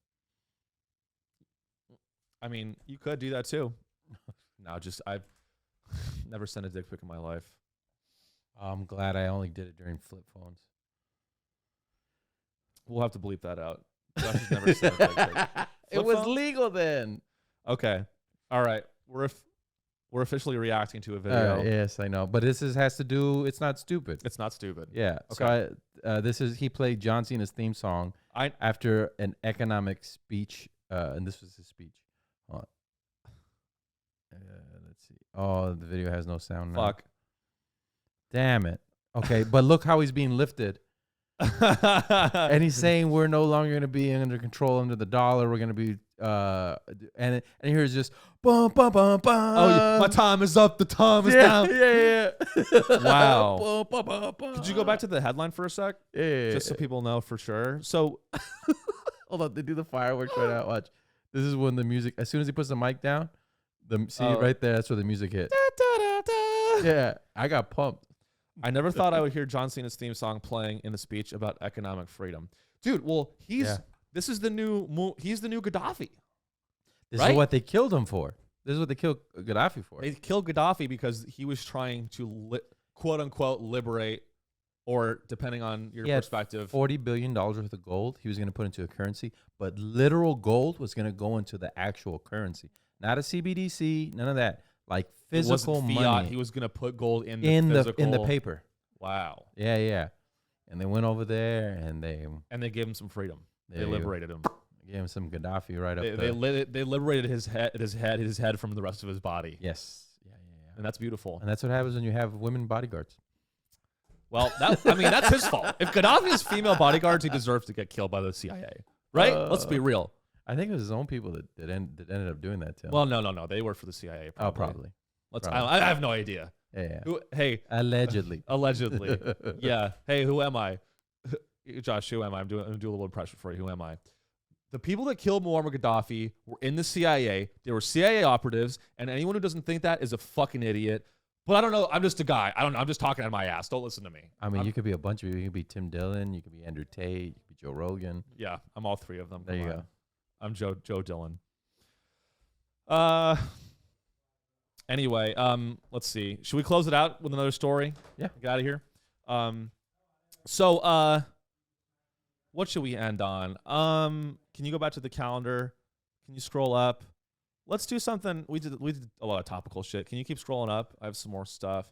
I mean, you could do that too. No, I've never sent a dick pic in my life. I'm glad I only did it during flip phones. We'll have to bleep that out. Josh has never sent a dick pic. It was legal then. Okay. All right. We're officially reacting to a video. Yes, I know. But has to do. It's not stupid. It's not stupid. Yeah. Okay. So he played John Cena's theme song after an economic speech, and this was his speech. Hold on. Let's see. Oh, the video has no sound now. Fuck. Damn it. Okay, but look how he's being lifted. And he's saying we're no longer going to be under control under the dollar. We're going to be and here's just bum bum bum bum. Oh, yeah. My time is up. The time is down. Yeah. Wow. Bum, bum, bum, bum. Could you go back to the headline for a sec? Yeah. Just so people know for sure. So, hold on. They do the fireworks right now. Watch. This is when the music. As soon as he puts the mic down, right there. That's where the music hit. Yeah, I got pumped. I never thought I would hear John Cena's theme song playing in a speech about economic freedom. Dude, well, this is the new, he's the new Gaddafi. This is what they killed him for. This is what they killed Gaddafi for. They killed Gaddafi because he was trying to, quote unquote, liberate, or depending on your perspective. $40 billion worth of gold he was going to put into a currency, but literal gold was going to go into the actual currency. Not a CBDC, none of that. Like physical money. He was going to put gold in the paper. Wow. Yeah. And they went over there and they gave him some freedom. They liberated him. They gave him some Gaddafi right up there. They liberated his head from the rest of his body. Yes. Yeah. And that's beautiful. And that's what happens when you have women bodyguards. Well, that's his fault. If Gaddafi has female bodyguards, he deserves to get killed by the CIA. Right? Let's be real. I think it was his own people that ended up doing that to him. Well, no. They work for the CIA. Probably. Oh, probably. I have no idea. Yeah. Hey. Allegedly. Allegedly. Yeah. Hey, who am I? Josh, who am I? I'm doing a little impression for you. Who am I? The people that killed Muammar Gaddafi were in the CIA. They were CIA operatives, and anyone who doesn't think that is a fucking idiot. But I don't know. I'm just a guy. I'm just talking out of my ass. Don't listen to me. I mean, you could be a bunch of people. You could be Tim Dillon. You could be Andrew Tate. You could be Joe Rogan. Yeah, I'm all three of them. There you go. I'm Joe Dillon. Anyway, let's see. Should we close it out with another story? Yeah. Get out of here. So what should we end on? Can you go back to the calendar? Can you scroll up? Let's do something. We did a lot of topical shit. Can you keep scrolling up? I have some more stuff.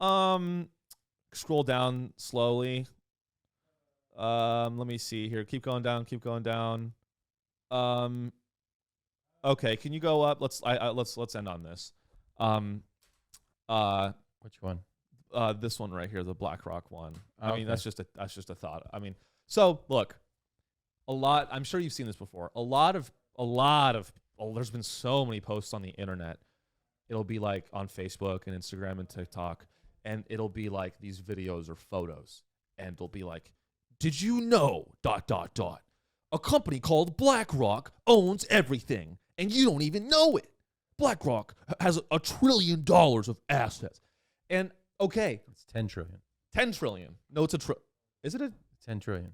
Scroll down slowly. Let me see here. Keep going down. Okay, can you go up? Let's end on this. Which one? This one right here, the BlackRock one. Okay. I mean, that's just a thought. I mean, so look, I'm sure you've seen this before. There's been so many posts on the internet. It'll be like on Facebook and Instagram and TikTok, and it'll be like these videos or photos, and it'll be like, did you know ... a company called BlackRock owns everything, and you don't even know it. BlackRock has $1 trillion of assets. And okay, It's 10 trillion. 10 trillion. No, it's is it a 10 trillion.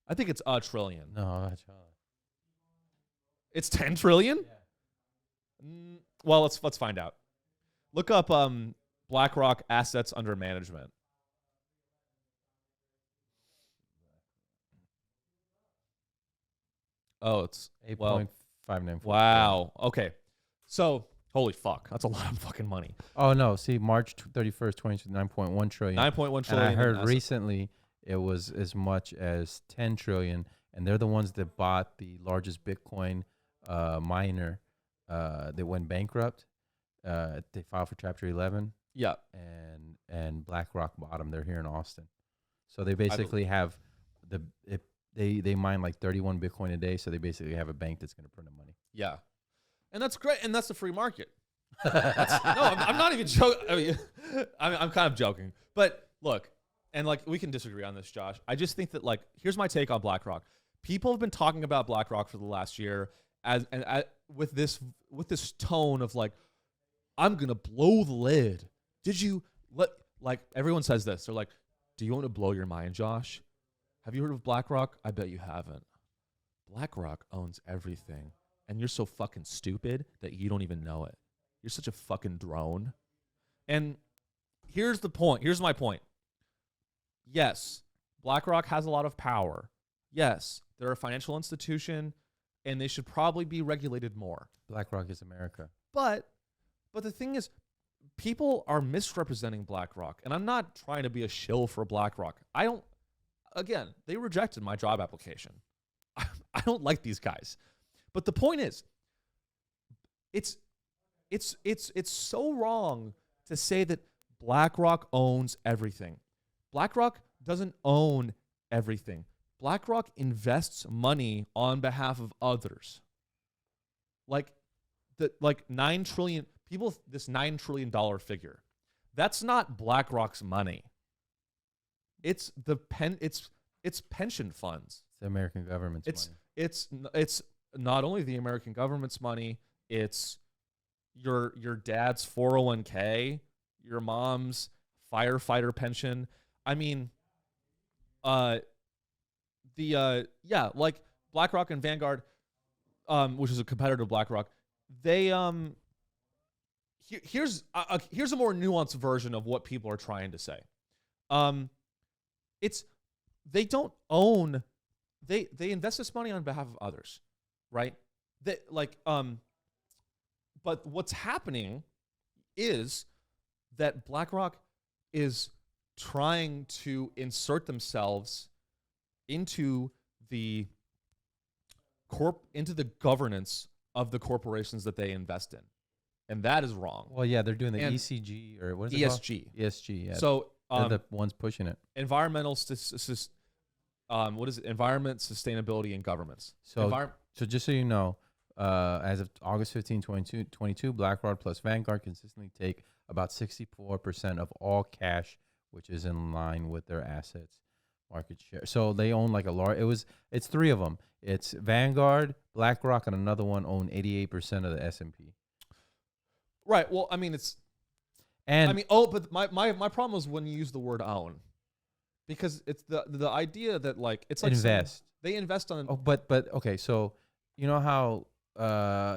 I think it's a trillion. No, that's It's 10 trillion? Well, let's find out. Look up BlackRock assets under management. Oh, it's 8.594. wow. Okay. So, holy fuck. That's a lot of fucking money. Oh, no. See, March 31st, 9.1 trillion. 9.1 trillion. And I heard recently it was as much as 10 trillion. And they're the ones that bought the largest Bitcoin miner that went bankrupt. They filed for Chapter 11. Yeah. And BlackRock bought them. They're here in Austin. So they basically have they mine like 31 Bitcoin a day. So they basically have a bank that's going to print them money. Yeah. And that's great. And that's the free market. I'm not even joking. I mean, I'm kind of joking. But look, and like we can disagree on this, Josh. I just think that like, here's my take on BlackRock. People have been talking about BlackRock for the last year with this tone of like, I'm going to blow the lid. Like everyone says this. They're like, do you want to blow your mind, Josh? Have you heard of BlackRock? I bet you haven't. BlackRock owns everything. And you're so fucking stupid that you don't even know it. You're such a fucking drone. And here's the point. Here's my point. Yes, BlackRock has a lot of power. Yes, they're a financial institution, and they should probably be regulated more. BlackRock is America. But the thing is, people are misrepresenting BlackRock, and I'm not trying to be a shill for BlackRock. Again, they rejected my job application. I don't like these guys. But the point is, it's so wrong to say that BlackRock owns everything. BlackRock doesn't own everything. BlackRock invests money on behalf of others. Like 9 trillion people, this $9 trillion figure. That's not BlackRock's money. It's it's pension funds. It's the American government's money. It's not only the American government's money, it's your dad's 401k, your mom's firefighter pension. I mean, like BlackRock and Vanguard, which is a competitor to BlackRock, they here's a more nuanced version of what people are trying to say. They don't own, they invest this money on behalf of others, right? But what's happening is that BlackRock is trying to insert themselves into the governance of the corporations that they invest in, and that is wrong. Well, yeah, they're doing the ECG or what is ESG. it called? ESG. Yeah. So they're the ones pushing it. Environmental, what is it? Environment, sustainability, and governments. So just so you know, as of August 15, 2022, BlackRock plus Vanguard consistently take about 64% of all cash, which is in line with their assets market share. So they own like a large. It's three of them. It's Vanguard, BlackRock, and another one own 88% of the S&P. Right. Well, I mean but my problem is when you use the word own, because it's the idea that like it's like invest. They invest on. Oh, but okay. So you know how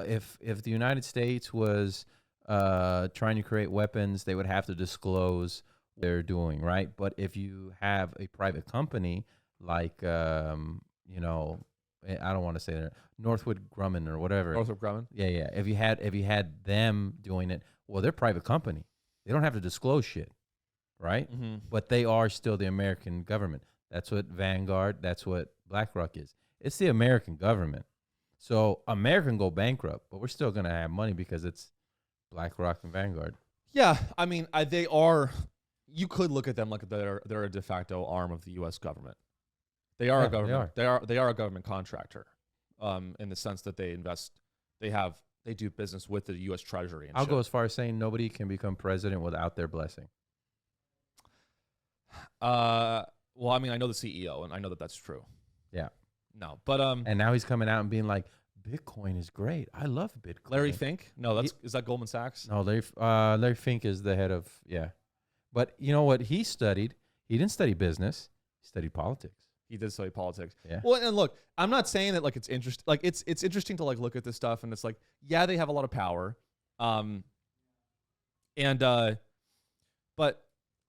if the United States was trying to create weapons, they would have to disclose what they're doing, right? But if you have a private company like I don't want to say that, Northrop Grumman or whatever. Northrop Grumman. Yeah. If you had them doing it, well, they're a private company. They don't have to disclose shit, right? Mm-hmm. But they are still the American government. That's what Vanguard. That's what BlackRock is. It's the American government. So America can go bankrupt, but we're still gonna have money because it's BlackRock and Vanguard. Yeah, I mean, they are. You could look at them like they're a de facto arm of the U.S. government. They are a government. They are a government contractor, in the sense that they invest. They do business with the U.S. Treasury. And I'll go as far as saying nobody can become president without their blessing. Well, I mean, I know the CEO, and I know that that's true. Yeah. No, but and now he's coming out and being like, Bitcoin is great. I love Bitcoin. Larry Fink? No, is that Goldman Sachs? No, Larry Fink is the head of But you know what he studied? He didn't study business. He studied politics. He did study politics. Yeah. Well, and look, I'm not saying that like it's interesting. Like it's interesting to like look at this stuff, and it's like, yeah, they have a lot of power, but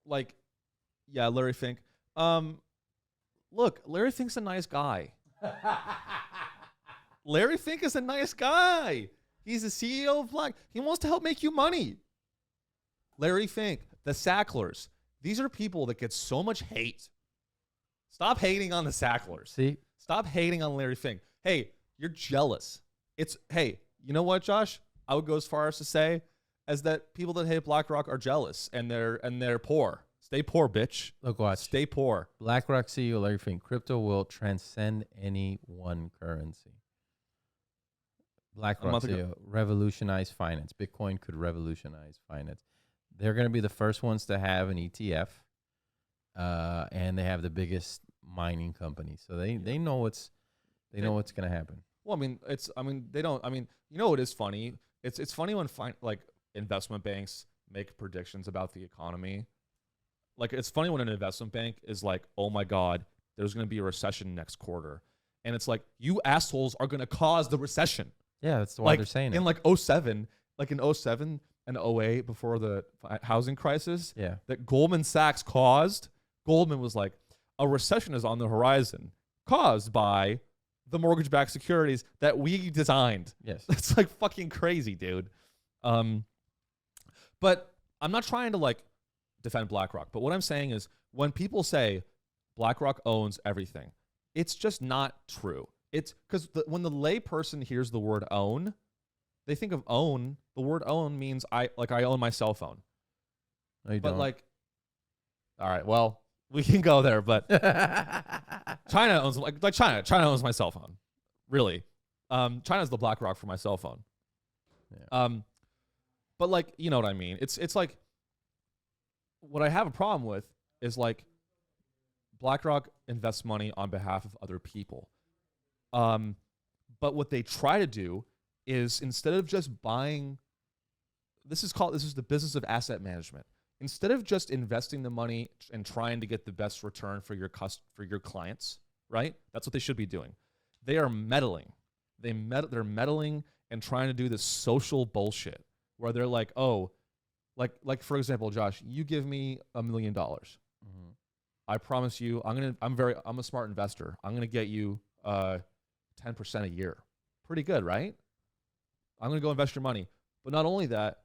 like, yeah, Larry Fink. Look, Larry Fink's a nice guy. Larry Fink is a nice guy. He's the CEO of Black. He wants to help make you money. Larry Fink, the Sacklers. These are people that get so much hate. Stop hating on the Sacklers. See? Stop hating on Larry Fink. Hey, you're jealous. Hey, you know what, Josh? I would go as far as to say as that people that hate BlackRock are jealous and they're poor. Stay poor, bitch. Look, watch. Stay poor. BlackRock CEO Larry Fink. Crypto will transcend any one currency. BlackRock CEO, revolutionize finance. Bitcoin could revolutionize finance. They're going to be the first ones to have an ETF, and they have the biggest mining company, so they know what's going to happen. Well, you know what is funny? It's funny when like investment banks make predictions about the economy. Like it's funny when an investment bank is like, "Oh my God, there's going to be a recession next quarter," and it's like, "You assholes are going to cause the recession." Yeah, that's why they're saying it. In like 07, like in 07 and 08 before the housing crisis, that Goldman Sachs caused. Goldman was like, a recession is on the horizon caused by the mortgage-backed securities that we designed. Yes. That's like fucking crazy, dude. But I'm not trying to like defend BlackRock, but what I'm saying is when people say BlackRock owns everything, it's just not true. It's because when the lay person hears the word own, they think of own. The word own means I own my cell phone. No, you but don't. like, all right, well, we can go there, but China owns like China. China owns my cell phone. Really, China's the BlackRock for my cell phone. Yeah. But like, you know what I mean? It's like what I have a problem with is like BlackRock invests money on behalf of other people. But what they try to do is instead of just buying, this is the business of asset management. Instead of just investing the money and trying to get the best return for your clients, right? That's what they should be doing. They are meddling. They're meddling and trying to do this social bullshit where they're like, oh, like for example, Josh, you give me $1 million. Mm-hmm. I promise you, I'm a smart investor. I'm gonna get you 10% a year. Pretty good, right? I'm going to go invest your money. But not only that,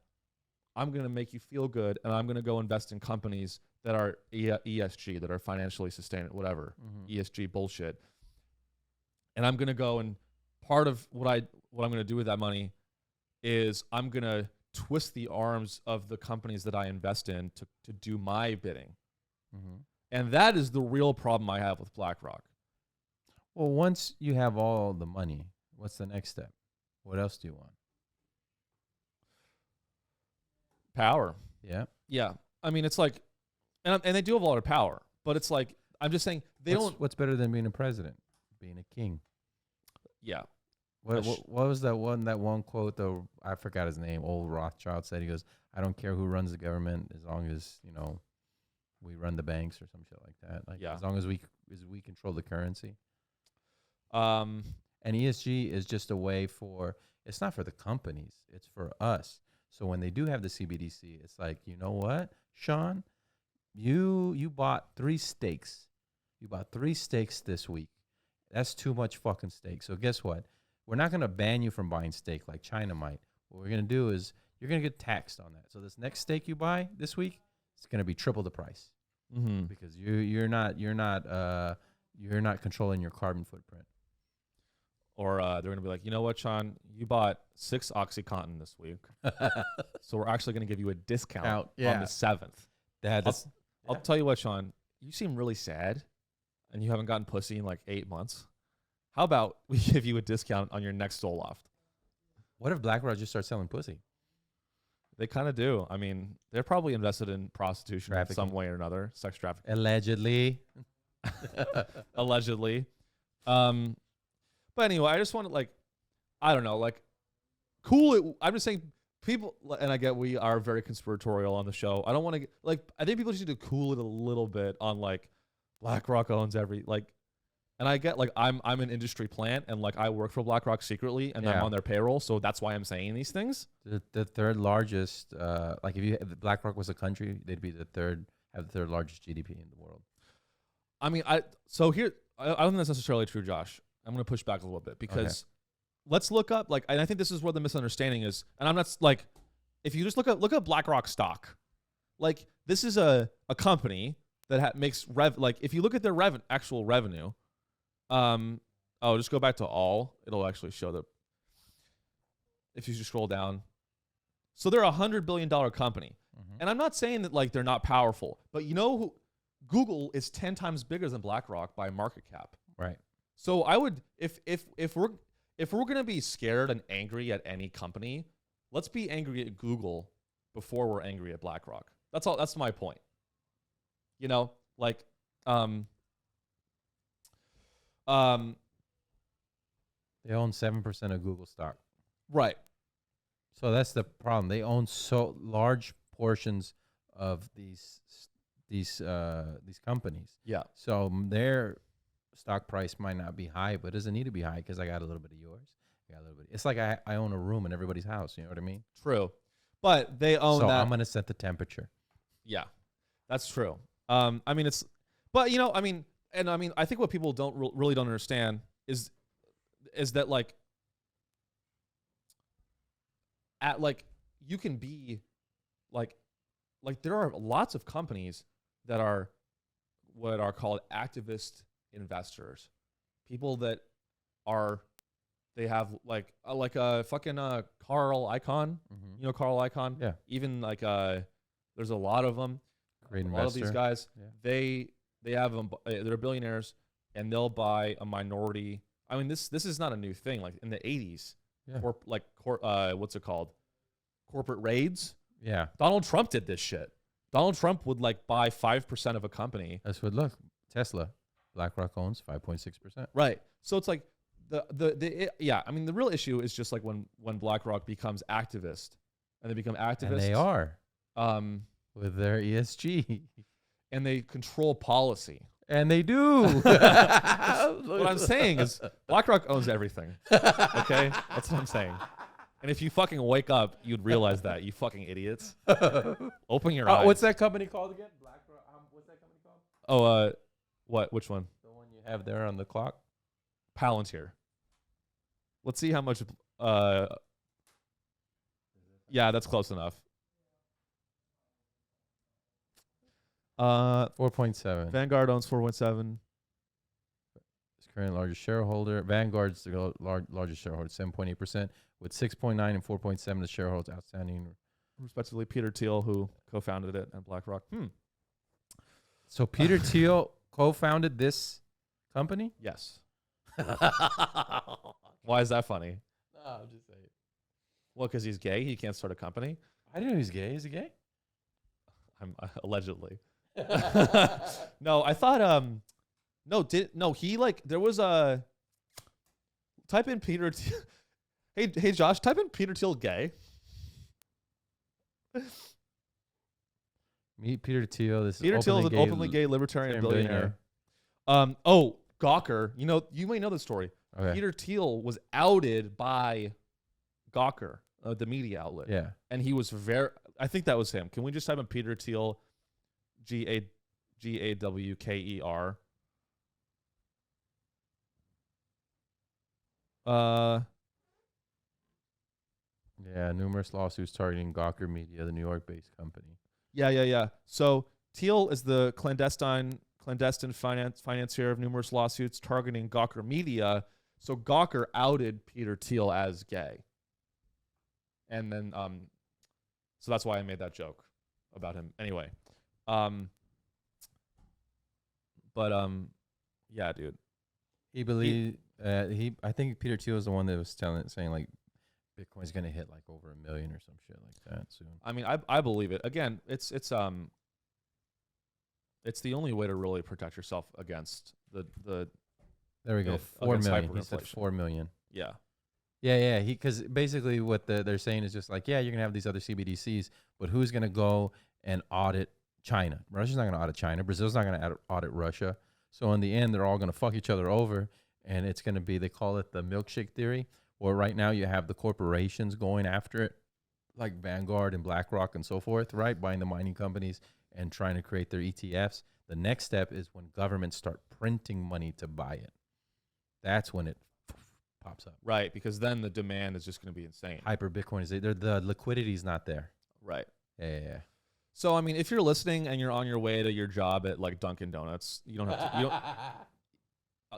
I'm going to make you feel good, and I'm going to go invest in companies that are ESG, that are financially sustainable, whatever, ESG bullshit. And I'm going to go, and part of what I'm going to do with that money is I'm going to twist the arms of the companies that I invest in to do my bidding. Mm-hmm. And that is the real problem I have with BlackRock. Well, once you have all the money, what's the next step? What else do you want? Power. Yeah. Yeah. I mean, it's like, and they do have a lot of power, but it's like, I'm just saying What's better than being a president? Being a king. Yeah. What was that one quote though? I forgot his name. Old Rothschild said, he goes, "I don't care who runs the government as long as, we run the banks," or some shit like that. Like, as long as we control the currency. And ESG is just a way it's not for the companies, it's for us. So when they do have the CBDC, it's like, you know what, Sean, you bought 3 steaks. You bought 3 steaks this week. That's too much fucking steak. So guess what? We're not going to ban you from buying steak like China might. What we're going to do is you're going to get taxed on that. So this next steak you buy this week, it's going to be triple the price. Mm-hmm. Because you're not controlling your carbon footprint. Or they're going to be like, you know what, Sean, you bought 6 OxyContin this week. So we're actually going to give you a discount on the 7th. I'll tell you what, Sean, you seem really sad and you haven't gotten pussy in like 8 months. How about we give you a discount on your next Soul Loft? What if BlackRock just starts selling pussy? They kind of do. I mean, they're probably invested in prostitution in some way or another, sex trafficking. Allegedly. Allegedly. But anyway, I just want to I don't know, cool it. I'm just saying people, and I get we are very conspiratorial on the show. I don't want to I think people just need to cool it a little bit on BlackRock owns and I get I'm an industry plant and I work for BlackRock secretly and I'm on their payroll, so that's why I'm saying these things. The third if if BlackRock was a country, they'd be have the third largest GDP in the world. I mean, I don't think that's necessarily true, Josh. I'm going to push back a little bit because let's look up and I think this is where the misunderstanding is. And I'm not if you just look at BlackRock stock, this is a company that makes if you look at their actual revenue, just go back to all, it'll actually show if you just scroll down. So they're $100 billion company. Mm-hmm. And I'm not saying that they're not powerful, but Google is 10 times bigger than BlackRock by market cap. Right. So I would, if we're gonna be scared and angry at any company, let's be angry at Google before we're angry at BlackRock. That's all. That's my point. They own 7% of Google stock. Right. So that's the problem. They own so large portions of these companies. Yeah. So their stock price might not be high, but it doesn't need to be high because I got a little bit of yours. I got a little bit. It's like I own a room in everybody's house. You know what I mean? True. But they own so that. I'm going to set the temperature. Yeah, that's true. I mean, I think what people really don't understand is that you can be there are lots of companies that are what are called activist investors, people that they have a fucking Carl Icahn, Carl Icahn. Yeah. Even there's a lot of them. Great investor. A lot of these guys, they have them. They're billionaires, and they'll buy a minority. I mean, this is not a new thing. In the 80s, what's it called? Corporate raids. Yeah. Donald Trump did this shit. Donald Trump would buy 5% of a company. That's what Tesla, BlackRock owns 5.6%. Right. So it's the real issue is just when BlackRock becomes activist, and they become activists. And they are. With their ESG. And they control policy. And they do. What I'm saying is BlackRock owns everything. Okay? That's what I'm saying. And if you fucking wake up, you'd realize that, you fucking idiots. Open your eyes. What's that company called again? BlackRock. What's that company called? What? Which one? The one you have there on the clock? Palantir. Let's see how much. Yeah, that's close enough. 4.7. Vanguard owns 4.7. It's current largest shareholder. Vanguard's the largest shareholder, 7.8%, with 6.9 and 4.7 of the shareholders outstanding. Respectively, Peter Thiel, who co-founded it, and BlackRock. So Peter Thiel co-founded this company? Yes. Why is that funny? No, I'm just saying. Well, because he's gay, he can't start a company. I didn't know he's gay. Is he gay? I'm allegedly. No, I thought he there was a type in Peter Hey Josh, type in Peter Thiel gay. Meet Peter Thiel. Peter Thiel is an openly gay libertarian billionaire. Gawker, you may know the story. Okay. Peter Thiel was outed by Gawker, the media outlet. Yeah. And he was I think that was him. Can we just type in Peter Thiel, Gawker? Yeah, numerous lawsuits targeting Gawker Media, the New York-based company. Yeah. So Thiel is the clandestine financier of numerous lawsuits targeting Gawker Media. So Gawker outed Peter Thiel as gay. And then, so that's why I made that joke about him. Anyway, yeah, dude. He believed I think Peter Thiel was the one that was saying like Bitcoin's gonna hit like over 1 million or some shit like that soon. I mean, I believe it. Again, it's the only way to really protect yourself against the. There we go. 4 million. He said 4 million. Yeah. Yeah. Because basically what they're saying is just like, yeah, you're gonna have these other CBDCs, but who's gonna go and audit China? Russia's not gonna audit China. Brazil's not gonna audit Russia. So in the end, they're all gonna fuck each other over, and it's gonna be, they call it the milkshake theory, where right now you have the corporations going after it, like Vanguard and BlackRock and so forth, right, buying the mining companies and trying to create their ETFs. The next step is when governments start printing money to buy it. That's when it pops up. Right, because then the demand is just going to be insane. Hyper Bitcoin is the liquidity is not there. Right. Yeah. So I mean, if you're listening and you're on your way to your job at like Dunkin' Donuts, you don't have to.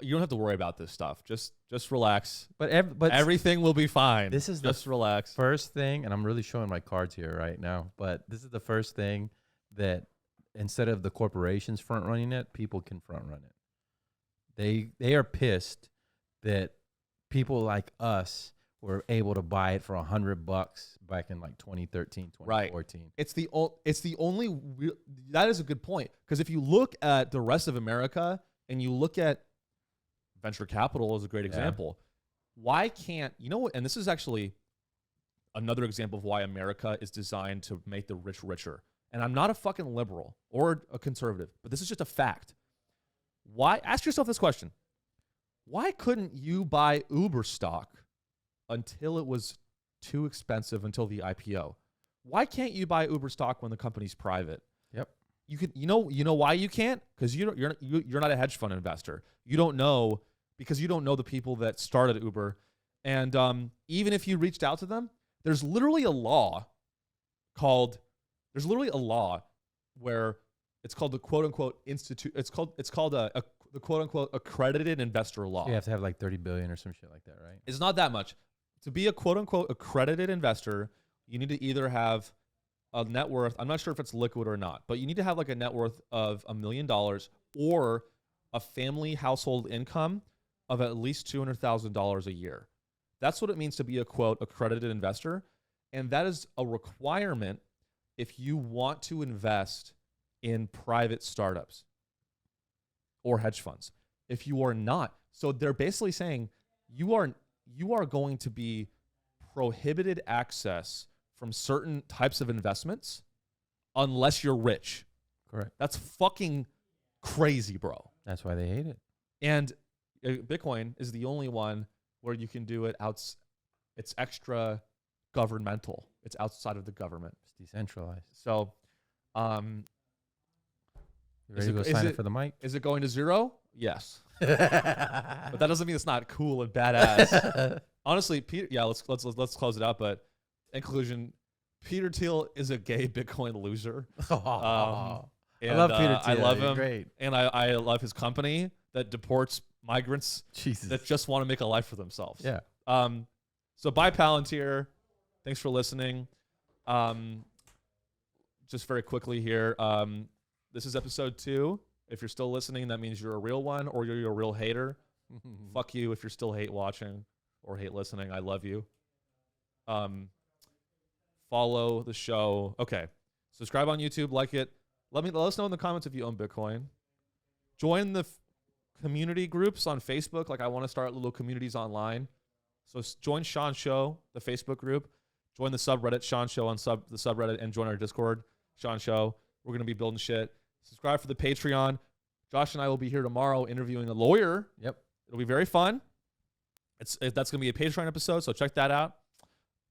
You don't have to worry about this stuff. Just relax. But everything will be fine. This is just relax. First thing, and I'm really showing my cards here right now. But this is the first thing that instead of the corporations front running it, people can front run it. They are pissed that people like us were able to buy it for $100 back in like 2013, 2014. Right. It's the only that is a good point, because if you look at the rest of America and you look at venture capital is a great example. Why can't, you know what? And this is actually another example of why America is designed to make the rich richer. And I'm not a fucking liberal or a conservative, but this is just a fact. Why? Ask yourself this question. Why couldn't you buy Uber stock until it was too expensive, until the IPO? Why can't you buy Uber stock when the company's private? Yep. You could, you know why you can't? Because you're not a hedge fund investor. You don't know, because you don't know the people that started Uber. And even if you reached out to them, there's literally a law where it's called the quote unquote it's called the quote unquote accredited investor law. So you have to have like 30 billion or some shit like that, right? It's not that much. To be a quote unquote accredited investor, you need to either have a net worth, I'm not sure if it's liquid or not, but you need to have like a net worth of $1 million or a family household income of at least $200,000 a year. That's what it means to be a quote accredited investor. And that is a requirement if you want to invest in private startups or hedge funds. If you are not, so they're basically saying you are going to be prohibited access from certain types of investments unless you're rich. Correct. That's fucking crazy, bro. That's why they hate it. And Bitcoin is the only one where you can do it it's extra governmental. It's outside of the government. It's decentralized. So, you ready to go sign up for the mic? Is it going to zero? Yes. But that doesn't mean it's not cool and badass. Honestly, Peter, yeah, let's close it out. But in conclusion, Peter Thiel is a gay Bitcoin loser. I love Peter Thiel. I love him. Great. And I love his company that deports migrants that just want to make a life for themselves. Yeah. So bye, Palantir. Thanks for listening. Just very quickly here. This is episode 2. If you're still listening, that means you're a real one or you're a real hater. Fuck you if you're still hate watching or hate listening. I love you. Follow the show. Okay. Subscribe on YouTube. Like it. Let us know in the comments if you own Bitcoin. Join the community groups on Facebook. Like, I want to start little communities online. So join Sean Show, the Facebook group. Join the subreddit, Sean Show on the subreddit, and join our Discord, Sean Show. We're going to be building shit. Subscribe for the Patreon. Josh and I will be here tomorrow interviewing a lawyer. Yep. It'll be very fun. That's going to be a Patreon episode, so check that out.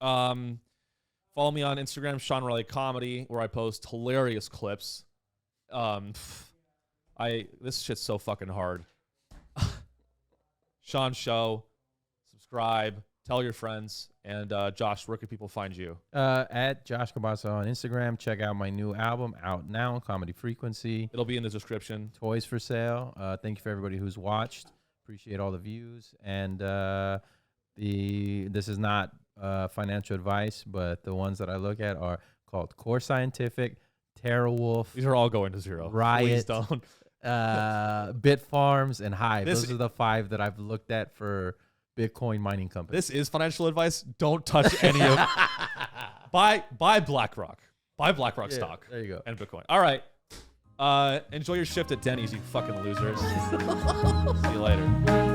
Follow me on Instagram, Sean Riley Comedy, where I post hilarious clips. This shit's so fucking hard. Sean Show. Subscribe. Tell your friends. And Josh, where can people find you? At Josh Cabasa on Instagram. Check out my new album out now, Comedy Frequency. It'll be in the description. Toys for sale. Thank you for everybody who's watched. appreciate all the views. And this is not financial advice, but the ones that I look at are called Core Scientific, TerraWolf. These are all going to zero. Riot. Please don't. Bitfarms and Hive. Those are the 5 that I've looked at for Bitcoin mining companies. This is financial advice. Don't touch any of. Buy BlackRock. Buy BlackRock stock. There you go. And Bitcoin. All right. Enjoy your shift at Denny's, you fucking losers. See you later.